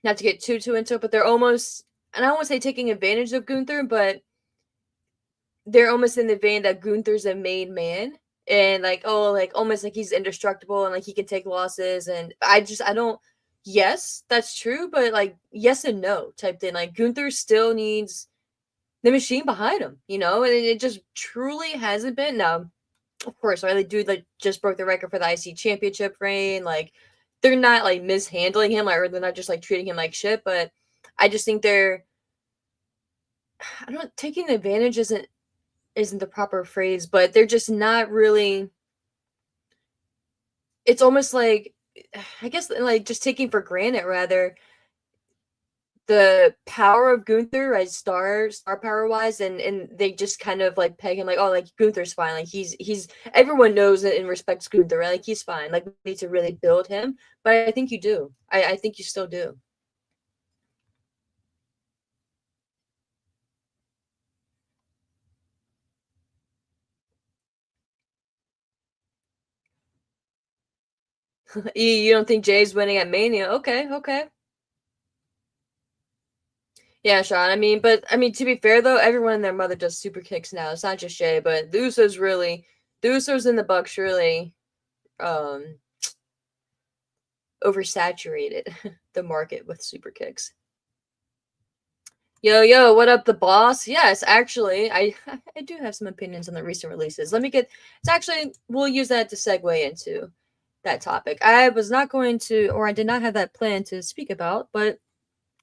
not to get too into it, but they're almost, and I don't want to say taking advantage of Gunther, but they're almost in the vein that Gunther's a made man, and like, oh, like almost like he's indestructible and like he can take losses. And I don't, yes, that's true, but like yes and no type thing. Like Gunther still needs the machine behind him, and it just truly hasn't been. Now, of course, right? Like dude like just broke the record for the IC championship reign. Like they're not like mishandling him, like, or they're not just like treating him like shit, but I just think they're, I don't, taking advantage isn't the proper phrase, but they're just not really, it's almost like, I guess like just taking for granted rather the power of Gunther, right? Star power wise, and they just kind of like peg him like, oh, like Gunther's fine, like he's everyone knows it and respects Gunther, right? Like he's fine. Like we need to really build him, but I think you do. I think you still do. You don't think Jay's winning at Mania? Okay, okay. Yeah, Sean. I mean, to be fair though, everyone and their mother does super kicks now. It's not just Shay, but the Usos and the Bucks really um oversaturated the market with super kicks. Yo, yo, what up, the boss? Yes, actually, I do have some opinions on the recent releases. Let me get. It's actually, we'll use that to segue into that topic. I was not going to, or I did not have that plan to speak about, but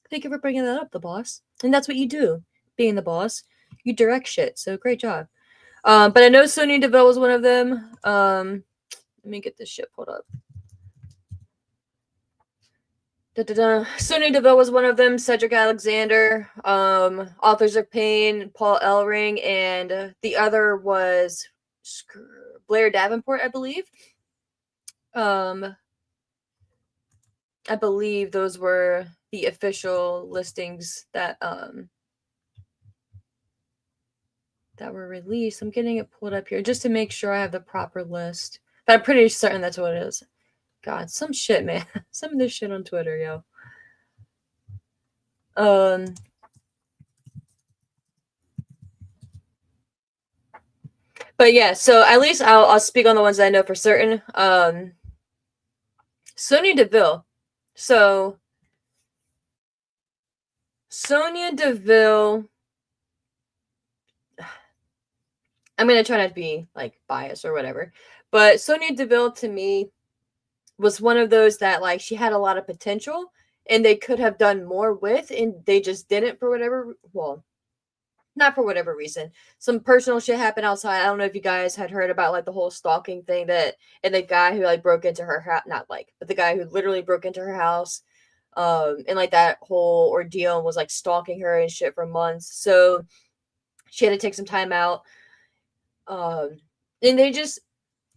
thank you for bringing that up, the boss. And that's what you do, being the boss. You direct shit. So great job. But I know Sonya Deville was one of them. Let me get this shit pulled up. Da-da-da. Sonya Deville was one of them. Cedric Alexander, Authors of Pain, Paul Ellering, and the other was Blair Davenport, I believe. Um, I believe those were the official listings that were released. I'm getting it pulled up here just to make sure I have the proper list. But I'm pretty certain that's what it is. God, some shit, man. Some of this shit on Twitter, yo. Um, but yeah, so at least I'll speak on the ones that I know for certain. Sonya Deville. So Sonya Deville. I'm gonna try not to be like biased or whatever, but Sonya Deville to me was one of those that like she had a lot of potential and they could have done more with, and they just didn't for whatever. Well, not for whatever reason. Some personal shit happened outside. I don't know if you guys had heard about like the whole stalking thing that, and the guy who like broke into her house, not like, but the guy who literally broke into her house, and like that whole ordeal and was like stalking her and shit for months. So she had to take some time out. Um, and they just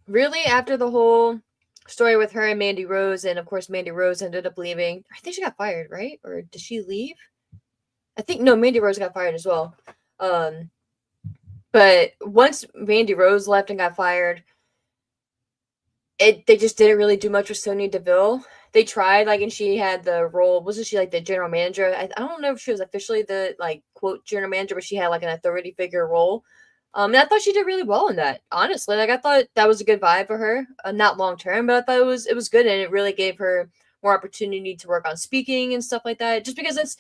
really after the whole story with her and Mandy Rose, and of course Mandy Rose ended up leaving. I think she got fired, right? Or did she leave? I think no, Mandy Rose got fired as well. Um, but once Mandy Rose left and got fired, they just didn't really do much with Sonya Deville. They tried like, and she had the role. Wasn't she like the general manager? I don't know if she was officially the like quote general manager, but she had like an authority figure role. And I thought she did really well in that. Honestly, like I thought that was a good vibe for her. Not long term, but I thought it was good, and it really gave her more opportunity to work on speaking and stuff like that. Just because it's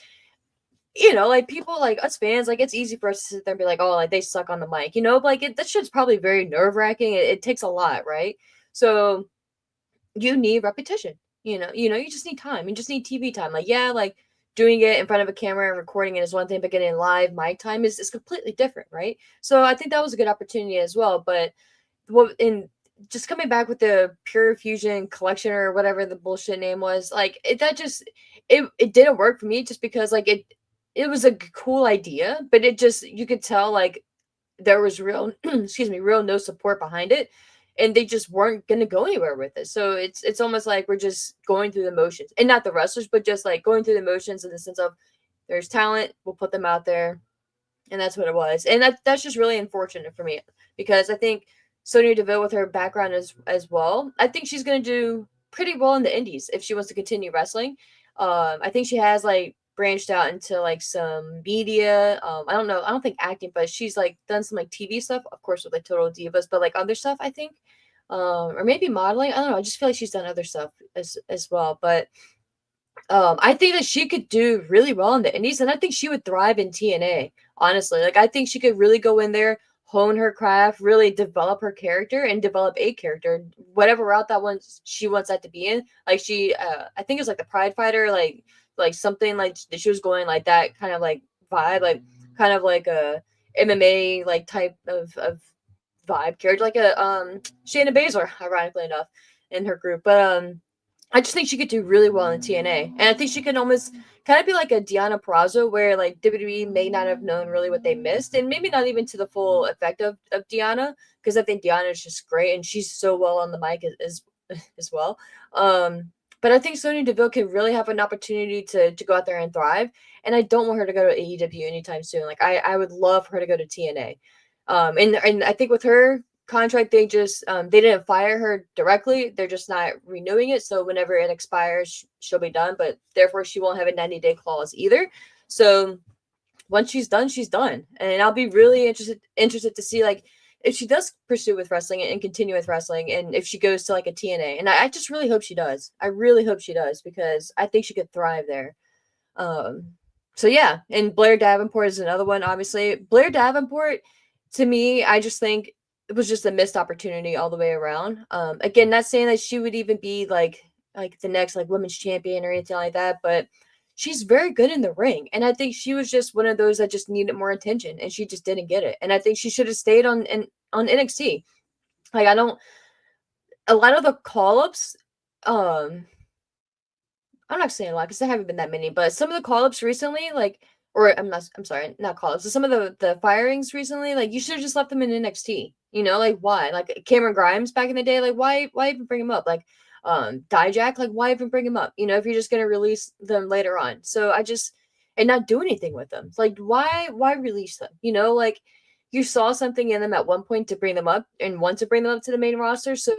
like people like us fans, like it's easy for us to sit there and be like, oh, like they suck on the mic, but like that shit's probably very nerve wracking. It takes a lot, right? So you need repetition. You just need time. You just need TV time. Like, yeah, like doing it in front of a camera and recording it is one thing, but getting live mic time is completely different, right? So I think that was a good opportunity as well. But what in just coming back with the Pure Fusion collection or whatever the bullshit name was, like it didn't work for me just because like it was a cool idea, but it just you could tell like there was real excuse me, real no support behind it, and they just weren't gonna go anywhere with it. So it's almost like we're just going through the motions, and not the wrestlers, but just like going through the motions in the sense of there's talent, we'll put them out there, and that's what it was. And that's just really unfortunate for me because I think Sonya Deville with her background as well, I think she's gonna do pretty well in the indies if she wants to continue wrestling. I think she has like branched out into like some media. I don't know. I don't think acting, but she's like done some like TV stuff, of course, with like Total Divas, but like other stuff, I think. Or maybe modeling. I don't know. I just feel like she's done other stuff as well. But I think that she could do really well in the indies, and I think she would thrive in TNA. Honestly, like I think she could really go in there, hone her craft, really develop her character, and develop a character, whatever route that one she wants that to be in. Like I think it was like the Pride Fighter, like something like she was going like that kind of like vibe, like kind of like a MMA like type of vibe character, like a Shayna Baszler, ironically enough, in her group, but I just think she could do really well in TNA. And I think she could almost kind of be like a Deonna Purrazzo, where like WWE may not have known really what they missed, and maybe not even to the full effect of Deonna, because I think Deonna is just great and she's so well on the mic as well. But I think Sonya Deville could really have an opportunity to go out there and thrive. And I don't want her to go to AEW anytime soon. Like I would love for her to go to TNA. And I think with her contract, they didn't fire her directly, they're just not renewing it, so whenever it expires she'll be done, but therefore she won't have a 90-day clause either. So once she's done, and I'll be really interested to see like if she does pursue with wrestling and continue with wrestling, and if she goes to like a TNA, and I just really hope she does. I really hope she does, because I think she could thrive there. um so yeah, and Blair Davenport is another one. Obviously Blair Davenport, to me, I just think it was just a missed opportunity all the way around. Again, not saying that she would even be like the next like women's champion or anything like that, but she's very good in the ring, and I think she was just one of those that just needed more attention, and she just didn't get it. And I think she should have stayed on NXT. Like I don't a lot of the call-ups, um I'm not saying a lot because there haven't been that many, but some of the call ups recently, like or I'm sorry, not call-ups. So some of the firings recently, like you should have just left them in NXT. You know, like why? Like Cameron Grimes back in the day, like why even bring him up? Like Dijak, like why even bring him up? You know, if you're just gonna release them later on. So I just and not do anything with them. Like why release them? You know, like you saw something in them at one point to bring them up and want to bring them up to the main roster. So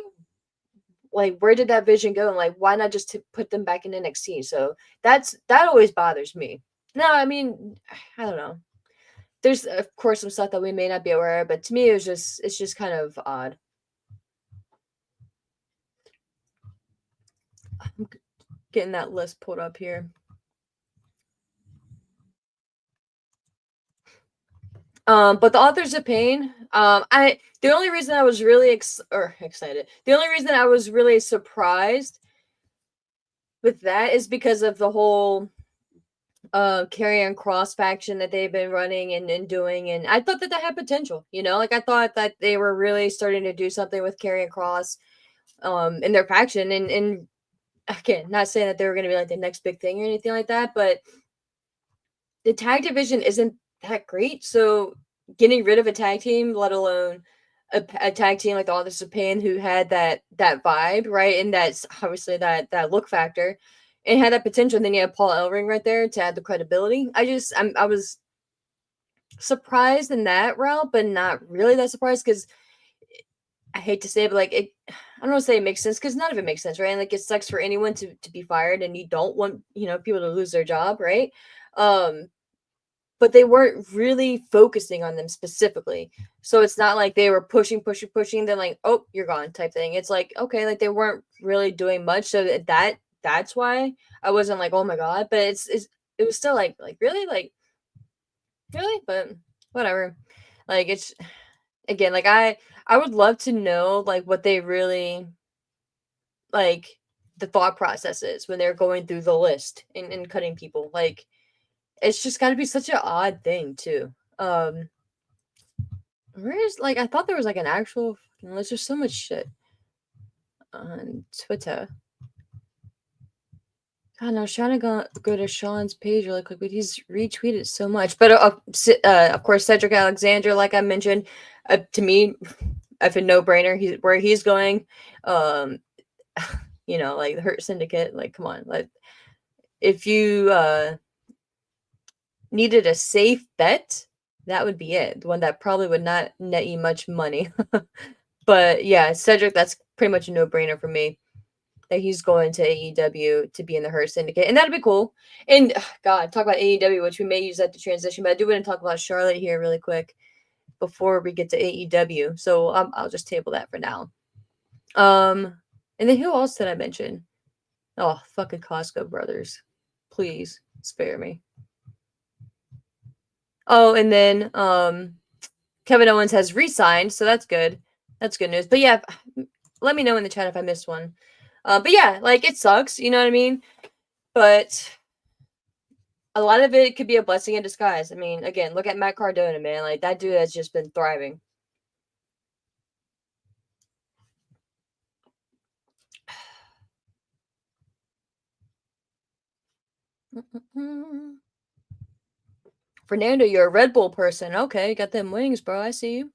like where did that vision go? And like why not just to put them back in NXT? So that always bothers me. No, I mean, I don't know. There's of course some stuff that we may not be aware of, but to me it's just kind of odd. I'm getting that list pulled up here. But the Authors of Pain, I the only reason I was really excited, the only reason I was really surprised with that is because of the whole Karrion Cross faction that they've been running and doing, and I thought that that had potential. You know, like I thought that they were really starting to do something with Karrion Cross, in their faction, and again, not saying that they were going to be like the next big thing or anything like that, but the tag division isn't that great. So getting rid of a tag team, let alone a tag team like the Authors of Pain, who had that vibe, right, and that's obviously that look factor, and had that potential. And then you have Paul Ellering right there to add the credibility. I was surprised in that route, but not really that surprised because I hate to say it, but like it, I don't want to say it makes sense because none of it makes sense, right? And like it sucks for anyone to be fired, and you don't want people to lose their job, right? Um, but they weren't really focusing on them specifically. So it's not like they were pushing, then like, oh, you're gone type thing. It's like, okay, like they weren't really doing much. So that's why I wasn't like, oh my god. But it was still like really, but whatever. Like it's again, like I would love to know like what they really like the thought process is when they're going through the list and cutting people. Like it's just got to be such an odd thing too. Where's like I thought there was like an actual fucking list. There's so much shit on Twitter. God, I was trying to go to Sean's page really quick, but he's retweeted so much. But of course, Cedric Alexander, like I mentioned, to me, a no brainer. He's where he's going. Um, like the Hurt Syndicate. Like, come on, like if you needed a safe bet, that would be it. The one that probably would not net you much money. But yeah, Cedric, that's pretty much a no brainer for me. That he's going to AEW to be in the Hurt Syndicate, and that'd be cool. And God, talk about AEW, which we may use that to transition, but I do want to talk about Charlotte here really quick before we get to AEW. So I'll just table that for now. And then who else did I mention? Oh, fucking Costco brothers, please spare me. Oh, and then Kevin Owens has re-signed, so that's good. That's good news. But yeah, let me know in the chat if I missed one. But yeah, like it sucks, you know what I mean? But a lot of it could be a blessing in disguise. I mean, again, look at Matt Cardona, man. Like that dude has just been thriving. Fernando, you're a Red Bull person. Okay, got them wings, bro. I see you.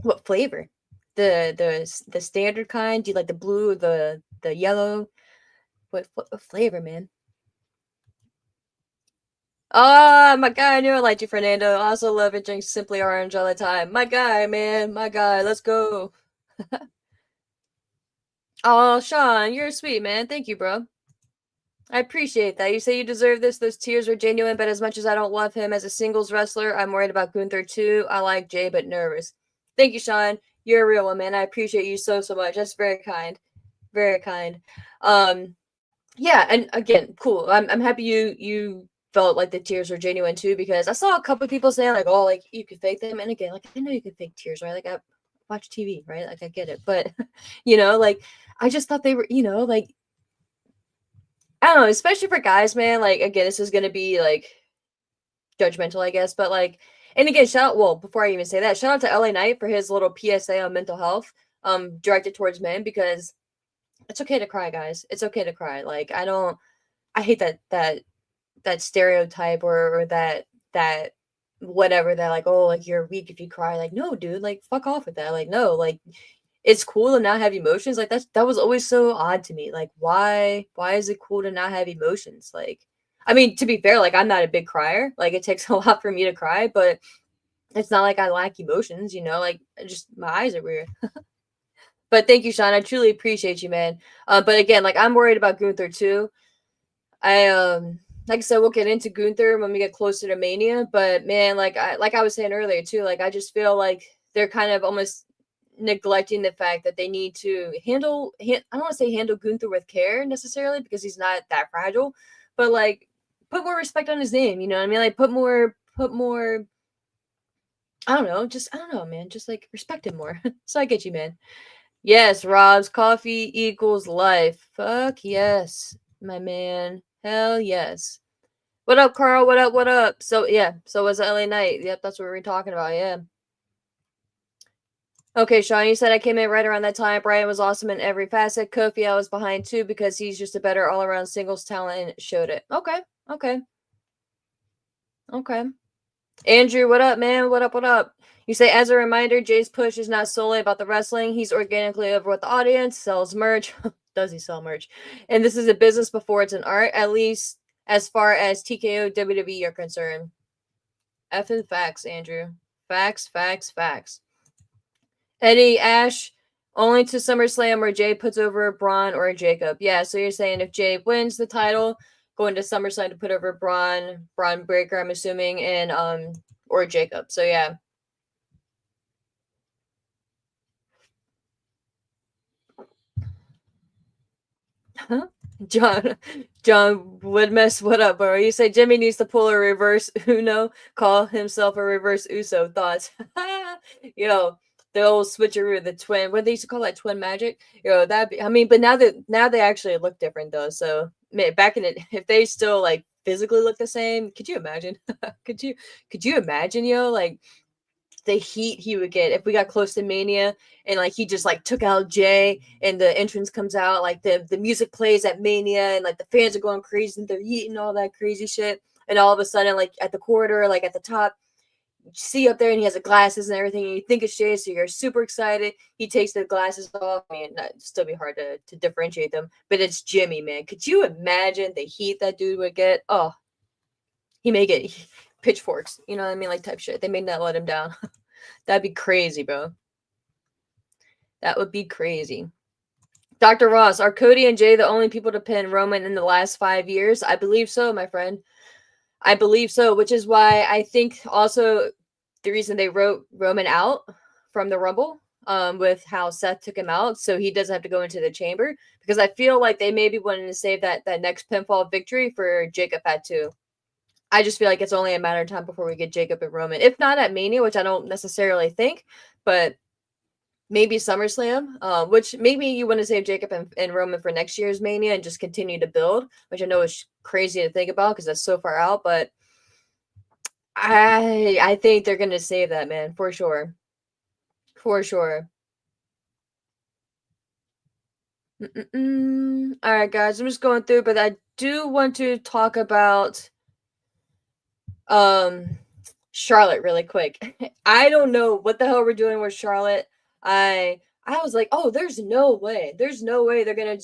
What flavor? The standard kind? Do you like the blue or the yellow? What flavor, man? Oh, my guy, I knew I liked you, Fernando. I also love it. Drink Simply Orange all the time. My guy, man. My guy. Let's go. Oh, Sean, you're sweet, man. Thank you, bro. I appreciate that. You say you deserve this. Those tears are genuine, but as much as I don't love him as a singles wrestler, I'm worried about Gunther too. I like Jay, but nervous. Thank you, Sean. You're a real one, man. I appreciate you so much. That's very kind. Very kind. Yeah, and again, cool. I'm happy you felt like the tears were genuine too, because I saw a couple of people saying like, oh, like you could fake them. And again, like I know you can fake tears, right? Like I watch TV, right? Like I get it. But like I just thought they were, like I don't know, especially for guys, man. Like again, this is gonna be like judgmental, I guess, but like, and again, before I even say that, shout out to LA Knight for his little PSA on mental health, directed towards men, because it's okay to cry, guys. It's okay to cry. Like I hate that stereotype or that that whatever that like, oh, like you're weak if you cry. Like, no, dude, like fuck off with that. Like, no, like it's cool to not have emotions. Like that was always so odd to me. Like, why is it cool to not have emotions? Like, I mean, to be fair, like I'm not a big crier. Like it takes a lot for me to cry, but it's not like I lack emotions, you know, like just my eyes are weird. But thank you, Sean. I truly appreciate you, man. But again, like I'm worried about Gunther too. I like I said, we'll get into Gunther when we get closer to Mania. But man, like I was saying earlier too, like I just feel like they're kind of almost neglecting the fact that they need to I don't want to say handle Gunther with care necessarily because he's not that fragile, but like put more respect on his name. You know what I mean? Like put more. I don't know, man. Just like respect him more. So I get you, man. Yes, Rob's coffee equals life. Fuck yes, my man. Hell yes. What up, Carl? What up? What up? So yeah, so was LA Knight. Yep, that's what we were talking about. Yeah. Okay, Sean, you said I came in right around that time. Brian was awesome in every facet. Kofi, I was behind too because he's just a better all around singles talent and showed it. Okay, okay, okay. Andrew, what up, man? What up? What up? You say, as a reminder, Jay's push is not solely about the wrestling. He's organically over with the audience, sells merch. Does he sell merch? And this is a business before it's an art, at least as far as TKO WWE are concerned. Effing facts, Andrew. Facts, facts, facts. Eddie Ash, only to SummerSlam where Jay puts over Braun or Jacob. Yeah, so you're saying if Jay wins the title, going to SummerSlam to put over Braun Breaker, I'm assuming, and or Jacob. So yeah. John John Woodmess, what up, bro? You say Jimmy needs to pull a reverse Uno, call himself a reverse Uso. Thoughts? Yo, the old switcheroo, the twin. What they used to call that, twin magic. Yo, that. I mean, but now they actually look different though. So man, back in it, if they still like physically look the same, could you imagine? could you imagine, yo, like the heat he would get if we got close to Mania and like he just like took out Jay and the entrance comes out, like the music plays at Mania and like the fans are going crazy and they're eating all that crazy shit, and all of a sudden like at the corridor, like at the top, you see up there and he has the glasses and everything and you think it's Jay, so you're super excited. He takes the glasses off. I mean, it'd still be hard to differentiate them, but it's Jimmy, man. Could you imagine the heat that dude would get? Oh, he may get pitchforks, you know what I mean, like type shit. They may not let him down. That'd be crazy, bro. That would be crazy. Dr. Ross, are Cody and Jay the only people to pin Roman in the last 5 years? I believe so, my friend. I believe so, which is why I think also the reason they wrote Roman out from the Rumble, with how Seth took him out, so he doesn't have to go into the chamber, because I feel like they maybe wanted to save that next pinfall victory for Jacob Fatu. I just feel like it's only a matter of time before we get Jacob and Roman. If not at Mania, which I don't necessarily think, but maybe SummerSlam, which maybe you want to save Jacob and Roman for next year's Mania and just continue to build, which I know is crazy to think about because that's so far out, but I think they're gonna save that, man, for sure. For sure. All right, guys, I'm just going through, but I do want to talk about um Charlotte really quick. I don't know what the hell we're doing with Charlotte. I was like, oh, there's no way. There's no way they're gonna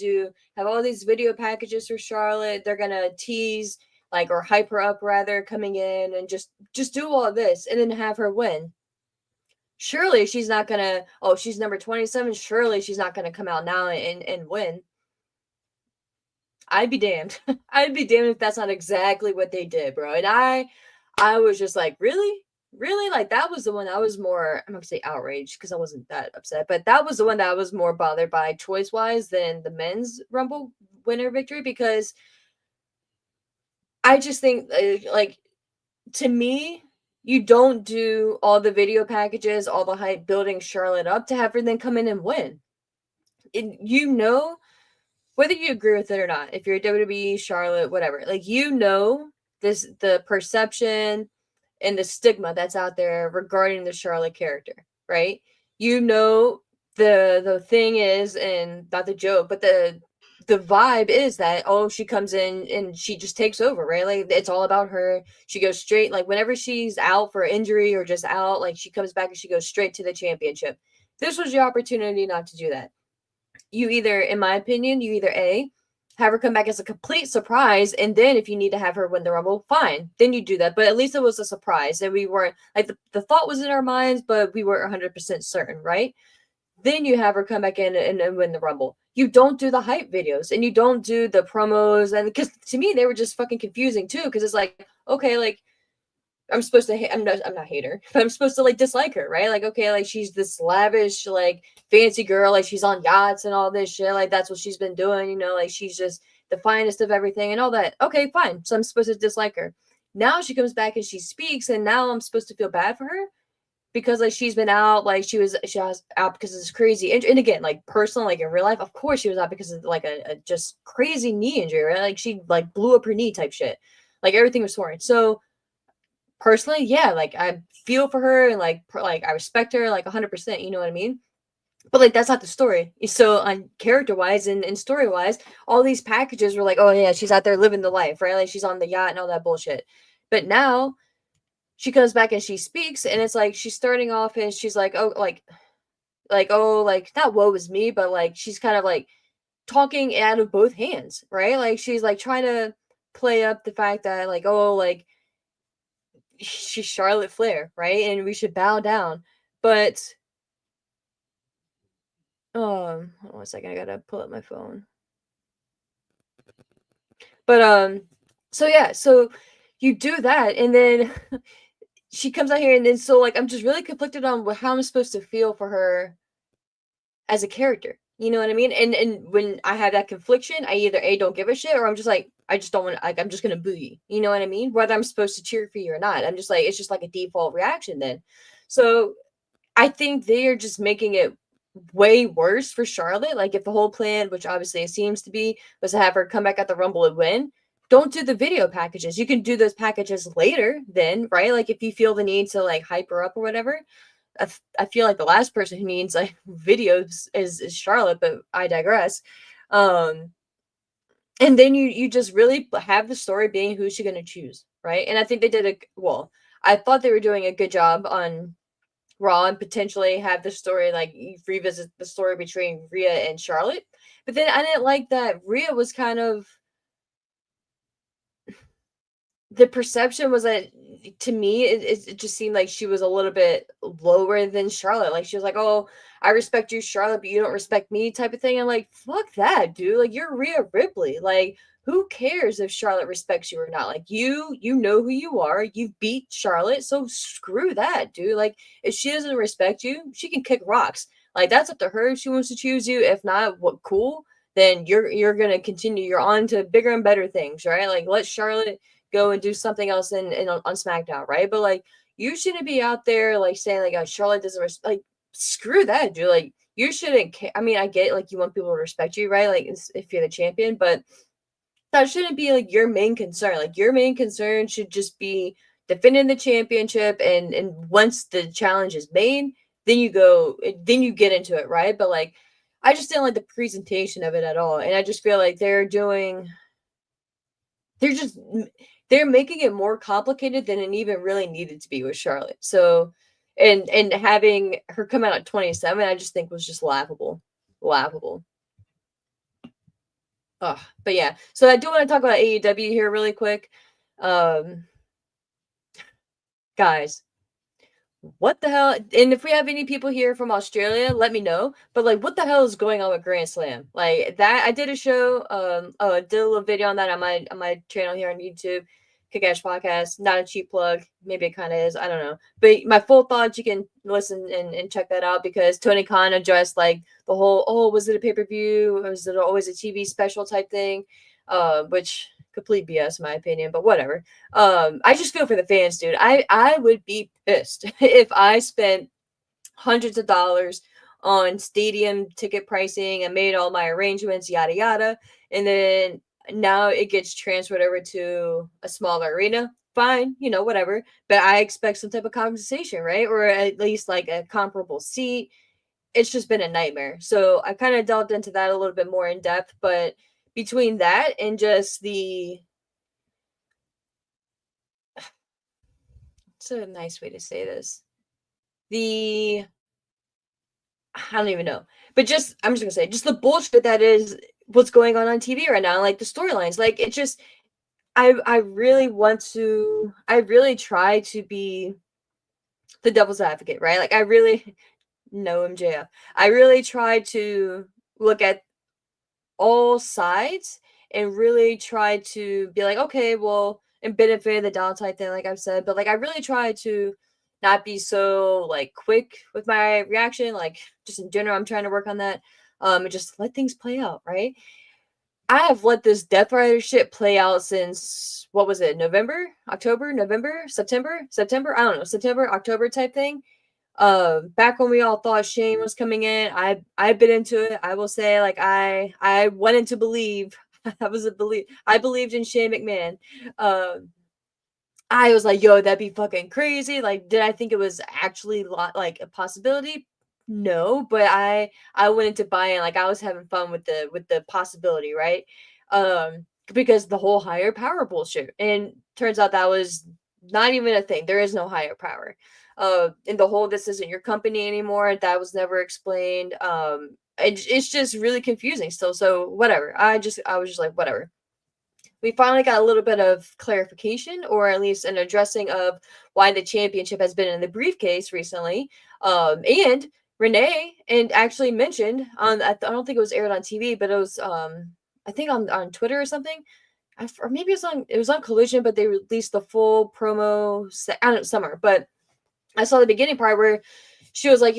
have all these video packages for Charlotte. They're gonna tease like or hype her up rather coming in and just do all this and then have her win. Surely she's not gonna, oh, she's number 27. Surely she's not gonna come out now and win. I'd be damned. I'd be damned if that's not exactly what they did, bro. And I was just like, really? Really? Like that was the one I was more, I'm not gonna say outraged because I wasn't that upset, but that was the one that I was more bothered by choice wise than the men's Rumble winner victory, because I just think like to me, you don't do all the video packages, all the hype building Charlotte up to have her then come in and win. And you know, whether you agree with it or not, if you're a WWE, Charlotte, whatever, like the perception and the stigma that's out there regarding the Charlotte character, right? You know, the thing is, and not the joke, but the the vibe is that, oh, she comes in and she just takes over, right? Like it's all about her. She goes straight, like whenever she's out for injury or just out, like she comes back and she goes straight to the championship. This was your opportunity not to do that. You either, in my opinion, you either A, have her come back as a complete surprise, and then if you need to have her win the Rumble, fine, then you do that. But at least it was a surprise, and we weren't like the thought was in our minds, but we weren't 100% certain, right? Then you have her come back in and win the Rumble. You don't do the hype videos and you don't do the promos, and because to me they were just fucking confusing too. Because it's like, okay, like I'm supposed to, I'm not hate her, but I'm supposed to like dislike her, right? Like, okay, like she's this lavish, like fancy girl, like she's on yachts and all this shit, like that's what she's been doing, you know, like she's just the finest of everything and all that. Okay, fine. So I'm supposed to dislike her. Now she comes back and she speaks, and now I'm supposed to feel bad for her because like she's been out, like she was out because of this crazy injury. And again, like personal, like in real life, of course she was out because of like a just crazy knee injury, right? Like she like blew up her knee type shit. Like everything was torn. So personally, yeah, like I feel for her and like I respect her like 100%, you know what I mean? But like that's not the story. So on character wise and story wise, all these packages were like, oh yeah, she's out there living the life, right? Like she's on the yacht and all that bullshit. But now she comes back and she speaks, and it's like she's starting off and she's like, oh, like oh, like not woe is me, but like she's kind of like talking out of both hands, right? Like she's like trying to play up the fact that like, oh, like she's Charlotte Flair, right? And we should bow down. But hold on a second, I gotta pull up my phone. But so yeah, so you do that, and then she comes out here, and then so like I'm just really conflicted on how I'm supposed to feel for her as a character. You know what I mean? And when I have that confliction, I either A, don't give a shit, or I'm just like, I just don't want to, like, I'm just gonna boo you. You know what I mean? Whether I'm supposed to cheer for you or not. I'm just like, it's just like a default reaction then. So I think they are just making it way worse for Charlotte. Like if the whole plan, which obviously it seems to be, was to have her come back at the Rumble and win. Don't do the video packages. You can do those packages later, then, right? Like if you feel the need to like hype her up or whatever. I feel like the last person who needs like videos is Charlotte, but I digress. Um, and then you just really have the story being who's she going to choose, right? And I think they did a well. I thought they were doing a good job on Raw and potentially have the story like revisit the story between Rhea and Charlotte. But then I didn't like that Rhea was kind of the perception was that to me it just seemed like she was a little bit lower than Charlotte. Like she was like, "Oh, I respect you, Charlotte, but you don't respect me," type of thing. I'm like, "Fuck that, dude! Like you're Rhea Ripley. Like who cares if Charlotte respects you or not? Like you know who you are. You beat Charlotte, so screw that, dude. Like if she doesn't respect you, she can kick rocks. Like that's up to her if she wants to choose you. If not, what cool." Then you're gonna continue. You're on to bigger and better things, right? Like let Charlotte go and do something else in on SmackDown, right? But like you shouldn't be out there like saying like, oh, Charlotte doesn't like screw that, dude. Like you shouldn't care. I mean, I get like you want people to respect you, right? Like if you're the champion, but that shouldn't be like your main concern. Like your main concern should just be defending the championship, and once the challenge is made, then you get into it, right? But like I just didn't like the presentation of it at all, and I just feel like they're just they're making it more complicated than it even really needed to be with Charlotte. So, and having her come out at 27, I just think was just laughable, laughable. Oh, but yeah. So I do want to talk about AEW here really quick, um, guys. What the hell? And if we have any people here from Australia, let me know. But like, what the hell is going on with Grand Slam? Like that, I did a show. Oh, I did a little video on that on my channel here on YouTube, Kickash Podcast. Not a cheap plug. Maybe it kind of is. I don't know. But my full thoughts, you can listen and check that out because Tony Khan addressed like the whole. Oh, was it a pay per view? Was it always a TV special type thing? Which complete BS in my opinion, but whatever. I just feel for the fans, dude. I would be pissed if I spent hundreds of dollars on stadium ticket pricing and made all my arrangements, yada yada, and then now it gets transferred over to a smaller arena. Fine, you know, whatever. But I expect some type of compensation, right? Or at least like a comparable seat. It's just been a nightmare. So I kind of delved into that a little bit more in depth, but between that and just the, what's a nice way to say this? The, I don't even know. But just, I'm just gonna say, just the bullshit that is what's going on TV right now, like the storylines. Like it just, I really want to, I really try to be the devil's advocate, right? Like I really, no MJF. I really try to look at all sides and really try to be like, okay, well, and benefit of the doubt type thing, like I've said, but like I really try to not be so like quick with my reaction, like just in general, I'm trying to work on that. And just let things play out, right? I have let this Death Rider shit play out since what was it, November, October, November, September, I don't know, September, October type thing. Back when we all thought Shane was coming in, I bit into it. I will say, like I wanted to believe. I believed in Shane McMahon. Um, I was like, yo, that'd be fucking crazy. Like, did I think it was actually like a possibility? No, but I went into buying, like I was having fun with the possibility, right? Because the whole higher power bullshit, and turns out that was not even a thing. There is no higher power. And the whole this isn't your company anymore. That was never explained. It's just really confusing still. So whatever. I was just like whatever. We finally got a little bit of clarification, or at least an addressing of why the championship has been in the briefcase recently. And Renee and actually mentioned on, I don't think it was aired on TV, but it was I think on Twitter or something. Or maybe it was on Collision, but they released the full promo. I don't know, summer, but I saw the beginning part where she was like,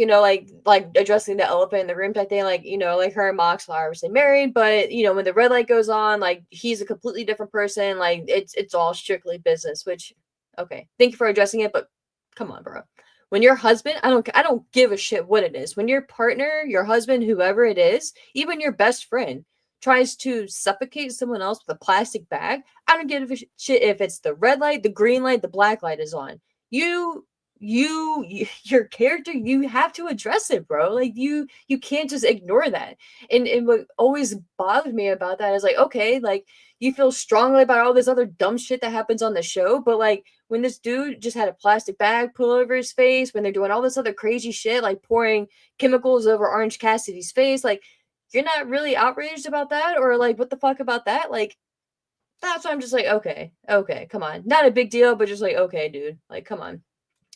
like addressing the elephant in the room type thing, like, like her and Mox are obviously married, but when the red light goes on, like he's a completely different person. Like it's all strictly business, which okay, thank you for addressing it, but come on, bro. When your husband, I don't give a shit what it is. When your partner, your husband, whoever it is, even your best friend, tries to suffocate someone else with a plastic bag, I don't give a shit if it's the red light, the green light, the black light is on. You your character, you have to address it, bro. Like you can't just ignore that. And what always bothered me about that is like, okay, like you feel strongly about all this other dumb shit that happens on the show, but like when this dude just had a plastic bag pull over his face, when they're doing all this other crazy shit like pouring chemicals over Orange Cassidy's face, like you're not really outraged about that, or like what the fuck about that? Like that's why I'm just like, okay, come on, not a big deal, but just like, okay, dude, like come on.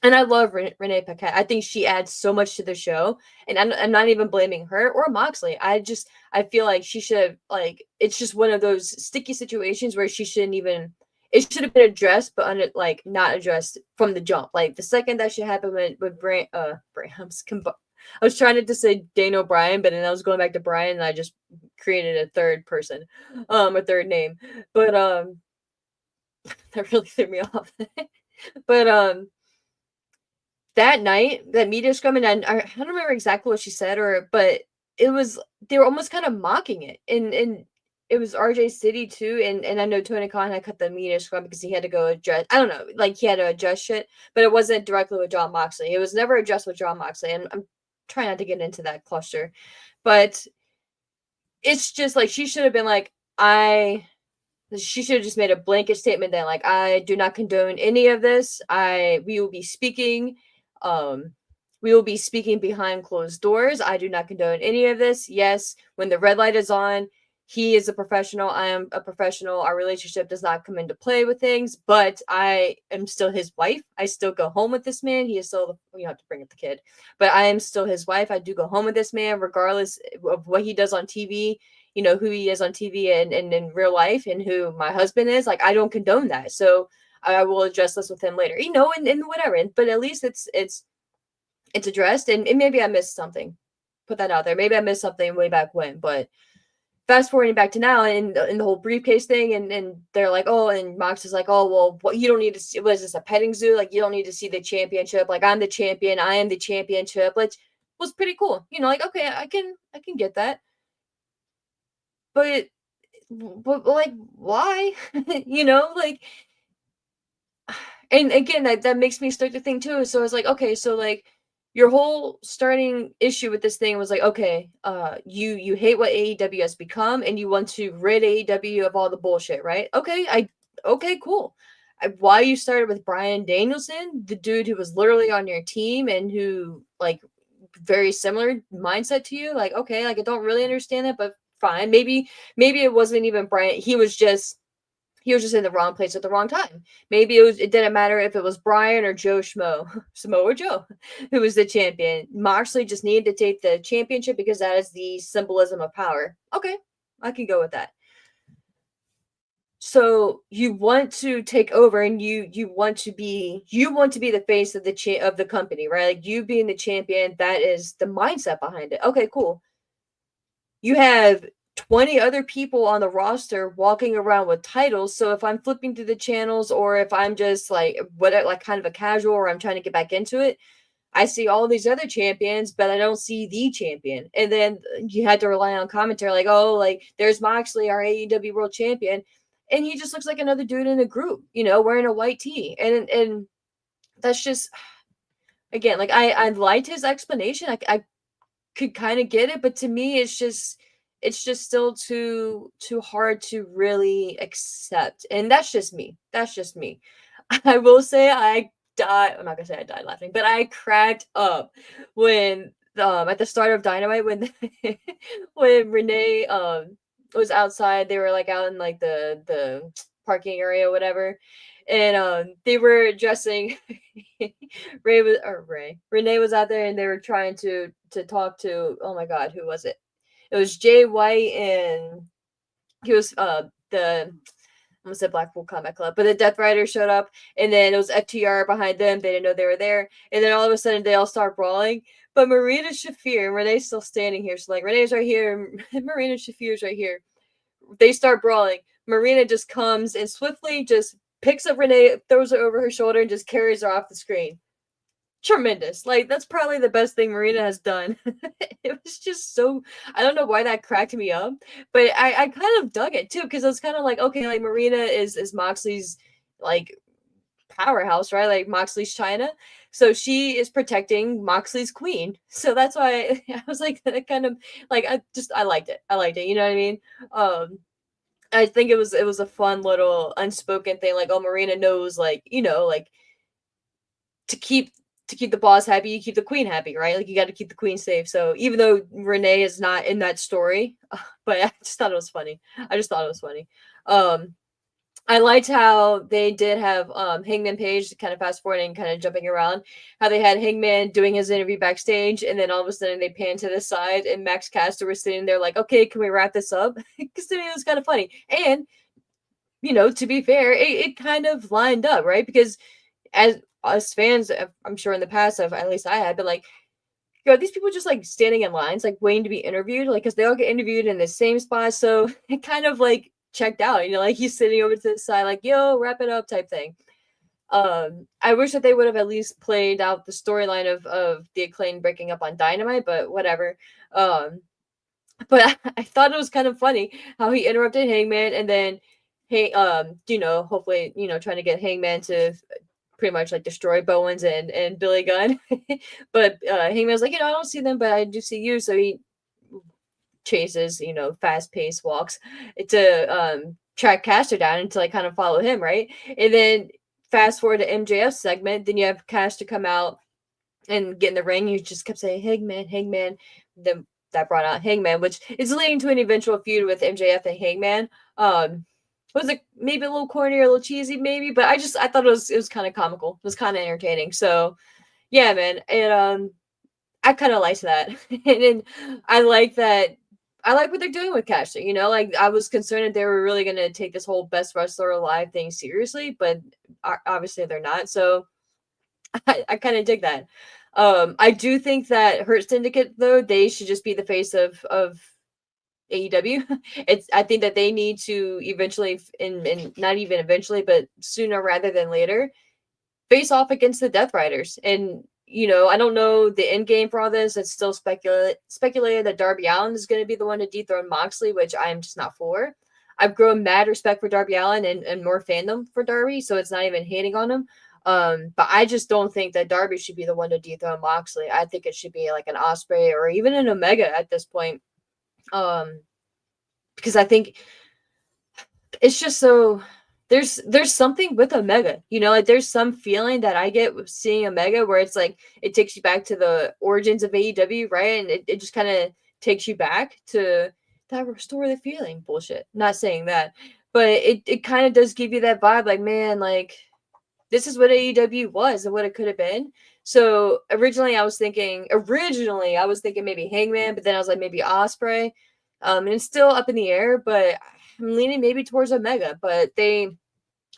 And I love Renee Paquette. I think she adds so much to the show, and I'm not even blaming her or Moxley. I feel like she should have, like, it's just one of those sticky situations where she shouldn't even. It should have been addressed, but like not addressed from the jump. Like the second that shit happened with I was trying to say Dane O'Brien, but then I was going back to Brian, and I just created a third person, a third name. But that really threw me off. But that night, that media scrum, and I don't remember exactly what she said, but it was, they were almost kind of mocking it, and it was RJ City too, and I know Tony Khan had cut the media scrum because he had to go address, I don't know, like he had to adjust shit, but it wasn't directly with John Moxley. It was never addressed with John Moxley, and I'm trying not to get into that cluster, but it's just like she should have been like, she should have just made a blanket statement then, like, I do not condone any of this. We will be speaking, um we will be speaking behind closed doors. I do not condone any of this. Yes, when the red light is on, he is a professional, I am a professional. Our relationship does not come into play with things, but I am still his wife. I still go home with this man. He is still, you have to bring up the kid, but I am still his wife. I do go home with this man regardless of what he does on TV, who he is on TV and in real life, and who my husband is. Like, I don't condone that. So I will address this with him later, and whatever. But at least it's addressed, and maybe I missed something. Put that out there. Maybe I missed something way back when, but fast forwarding back to now, and the whole briefcase thing, and they're like, oh, and Mox is like, oh, well, what, you don't need to see, what is this, a petting zoo? Like, you don't need to see the championship. Like, I'm the champion. I am the championship. Which was pretty cool. Like, okay, I can get that. But like, why? Like, and again, that makes me start to think too. So I was like, okay, so like your whole starting issue with this thing was like, okay, you hate what AEW has become, and you want to rid AEW of all the bullshit, right? Okay, cool. Why you started with Bryan Danielson, the dude who was literally on your team and who like very similar mindset to you, like, okay, like I don't really understand that, but fine. Maybe it wasn't even Bryan. He was just in the wrong place at the wrong time. Maybe it didn't matter if it was Brian or Joe Schmo, Smo or Joe, who was the champion. Moxley just needed to take the championship because that is the symbolism of power. Okay, I can go with that. So you want to take over, and you want to be the face of the company, right? Like you being the champion, that is the mindset behind it. Okay, cool. You have 20 other people on the roster walking around with titles. So if I'm flipping through the channels, or if I'm just like like kind of a casual, or I'm trying to get back into it, I see all these other champions, but I don't see the champion. And then you had to rely on commentary like, oh, like there's Moxley, our AEW world champion. And he just looks like another dude in a group, wearing a white tee. And that's just, again, like I liked his explanation. I could kind of get it, but to me it's just still too hard to really accept. And that's just me. I will say I died. I'm not gonna say I died laughing, but I cracked up when at the start of Dynamite, when when Renee was outside. They were like out in like the parking area or whatever, and they were addressing Renee was out there, and they were trying to talk to, oh my god, who was it? It was Jay White, and he was the, I almost said Blackpool Combat Club, but the Death Riders showed up, and then it was FTR behind them. They didn't know they were there, and then all of a sudden they all start brawling. But Marina Shafir and Renee's still standing here. So like Renee's right here, Marina Shafir's right here. They start brawling. Marina just comes and swiftly just picks up Renee, throws her over her shoulder, and just carries her off the screen. Tremendous. Like that's probably the best thing Marina has done. It was just so, I don't know why that cracked me up, but I kind of dug it too, because I was kind of like, okay, like Marina is Moxley's like powerhouse, right? Like Moxley's China. So she is protecting Moxley's queen. So that's why I was like that kind of like I liked it. I liked it. You know what I mean? I think it was a fun little unspoken thing, like, oh, Marina knows, like, like to keep the boss happy, you keep the queen happy, right? Like you got to keep the queen safe. So even though Renee is not in that story, but I just thought it was funny. I just thought it was funny. I liked how they did have Hangman Page kind of fast forwarding, kind of jumping around. How they had Hangman doing his interview backstage, and then all of a sudden they pan to the side, and Max Caster was sitting there like, "Okay, can we wrap this up?" Because to me it was kind of funny, and to be fair, it kind of lined up, right? Because as us fans, I'm sure in the past, at least I had been like, these people just like standing in lines, like waiting to be interviewed, like because they all get interviewed in the same spot. So it kind of like checked out, like he's sitting over to the side, like, yo, wrap it up type thing. I wish that they would have at least played out the storyline of the Acclaim breaking up on Dynamite, but whatever. But I thought it was kind of funny how he interrupted Hangman, and then hey, hopefully, trying to get Hangman to pretty much like destroy Bowens and Billy Gunn. But Hangman's like, I don't see them, but I do see you. So he chases, fast paced walks to track Caster down and to like kind of follow him, right? And then fast forward to MJF's segment, then you have Caster come out and get in the ring. You just kept saying Hangman, Hangman. Then that brought out Hangman, which is leading to an eventual feud with MJF and Hangman. Was it maybe a little corny or a little cheesy, maybe, but I thought it was kind of comical. It was kind of entertaining. So yeah, man, and I kind of liked that, and I like that. I like what they're doing with Caster. Like I was concerned that they were really gonna take this whole best wrestler alive thing seriously, but obviously they're not. So I kind of dig that. I do think that Hurt Syndicate, though, they should just be the face of AEW. I think that they need to eventually, and not even eventually, but sooner rather than later, face off against the Death Riders. And I don't know the end game for all this. It's still speculated that Darby Allin is going to be the one to dethrone Moxley, which I am just not for. I've grown mad respect for Darby Allin and more fandom for Darby, so it's not even hating on him. But I just don't think that Darby should be the one to dethrone Moxley. I think it should be like an Osprey or even an Omega at this point. Because I think it's just so there's something with Omega, like there's some feeling that I get with seeing Omega where it's like it takes you back to the origins of AEW, right? And it just kind of takes you back to that restore the feeling bullshit. Not saying that, but it kind of does give you that vibe, like, man, like this is what AEW was and what it could have been. So originally I was thinking maybe Hangman, but then I was like maybe Osprey. And it's still up in the air, but I'm leaning maybe towards Omega. But they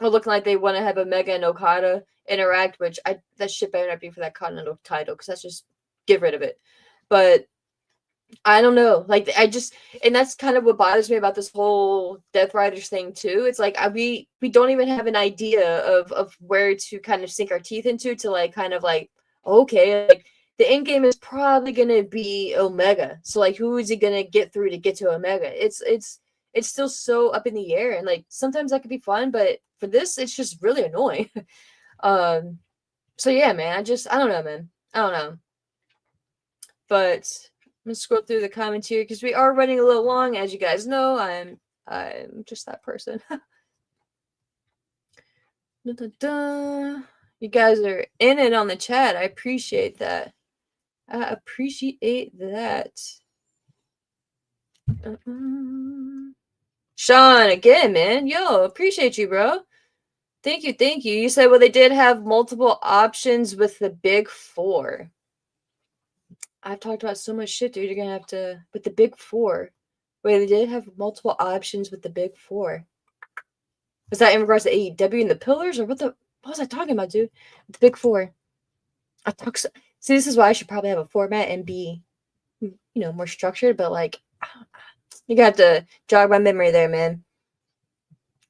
are looking like they want to have Omega and Okada interact, which that shit better not be for that Continental title because that's just get rid of it. But I don't know. Like and that's kind of what bothers me about this whole Death Riders thing too. It's like we don't even have an idea of where to kind of sink our teeth into to like kind of like okay, like the end game is probably gonna be Omega. So like who is he gonna get through to get to Omega? It's still so up in the air and like sometimes that could be fun, but for this it's just really annoying. So yeah, man, I don't know, man. I don't know. But I'm gonna scroll through the comments here because we are running a little long. As you guys know, I'm just that person. Da, da, da. You guys are in it on the chat. I appreciate that. Sean, again, man. Yo, appreciate you, bro. Thank you, thank you. You said, well, they did have multiple options with the big four. I've talked about so much shit, dude. You're gonna have to with the big four. Wait, they did have multiple options with the big four. Was that in regards to AEW and the pillars, or what was I talking about, dude? The big four. See, this is why I should probably have a format and be, more structured. But like, you got to jog my memory there, man.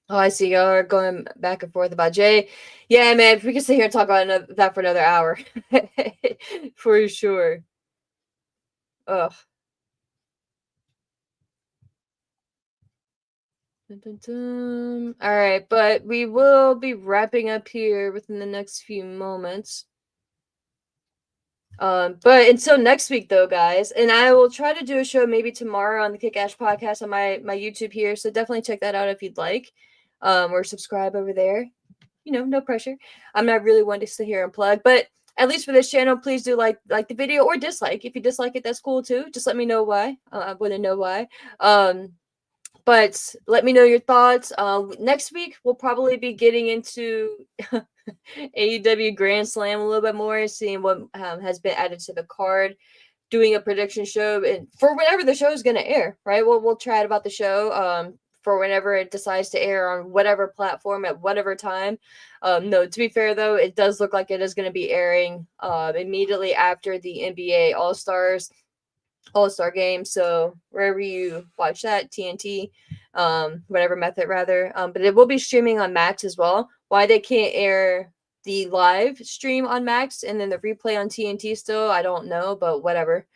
Oh, I see y'all are going back and forth about Jay. Yeah, man, we can sit here and talk about that for another hour, for sure. Ugh. Dun, dun, dun. All right, but we will be wrapping up here within the next few moments. But until next week, though, guys, and I will try to do a show maybe tomorrow on the Kick Ash podcast on my YouTube here. So definitely check that out if you'd like, or subscribe over there. No pressure. I'm not really one to sit here and plug, but at least for this channel, please do like the video or dislike. If you dislike it, that's cool too. Just let me know why. I want to know why. But let me know your thoughts. Next week, we'll probably be getting into AEW Grand Slam a little bit more, seeing what has been added to the card, doing a prediction show, and for whenever the show is going to air, right? We'll chat about the show for whenever it decides to air on whatever platform at whatever time. No, to be fair, though, it does look like it is going to be airing immediately after the NBA All-Star game. So wherever you watch that, TNT, whatever method rather. But it will be streaming on Max as well. Why they can't air the live stream on Max and then the replay on TNT still, I don't know, but whatever.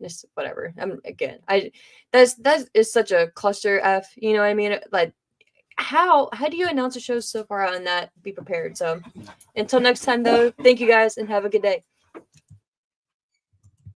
Just whatever. That is such a cluster F, you know what I mean? Like how do you announce a show so far out and not be prepared? So until next time though, thank you guys and have a good day.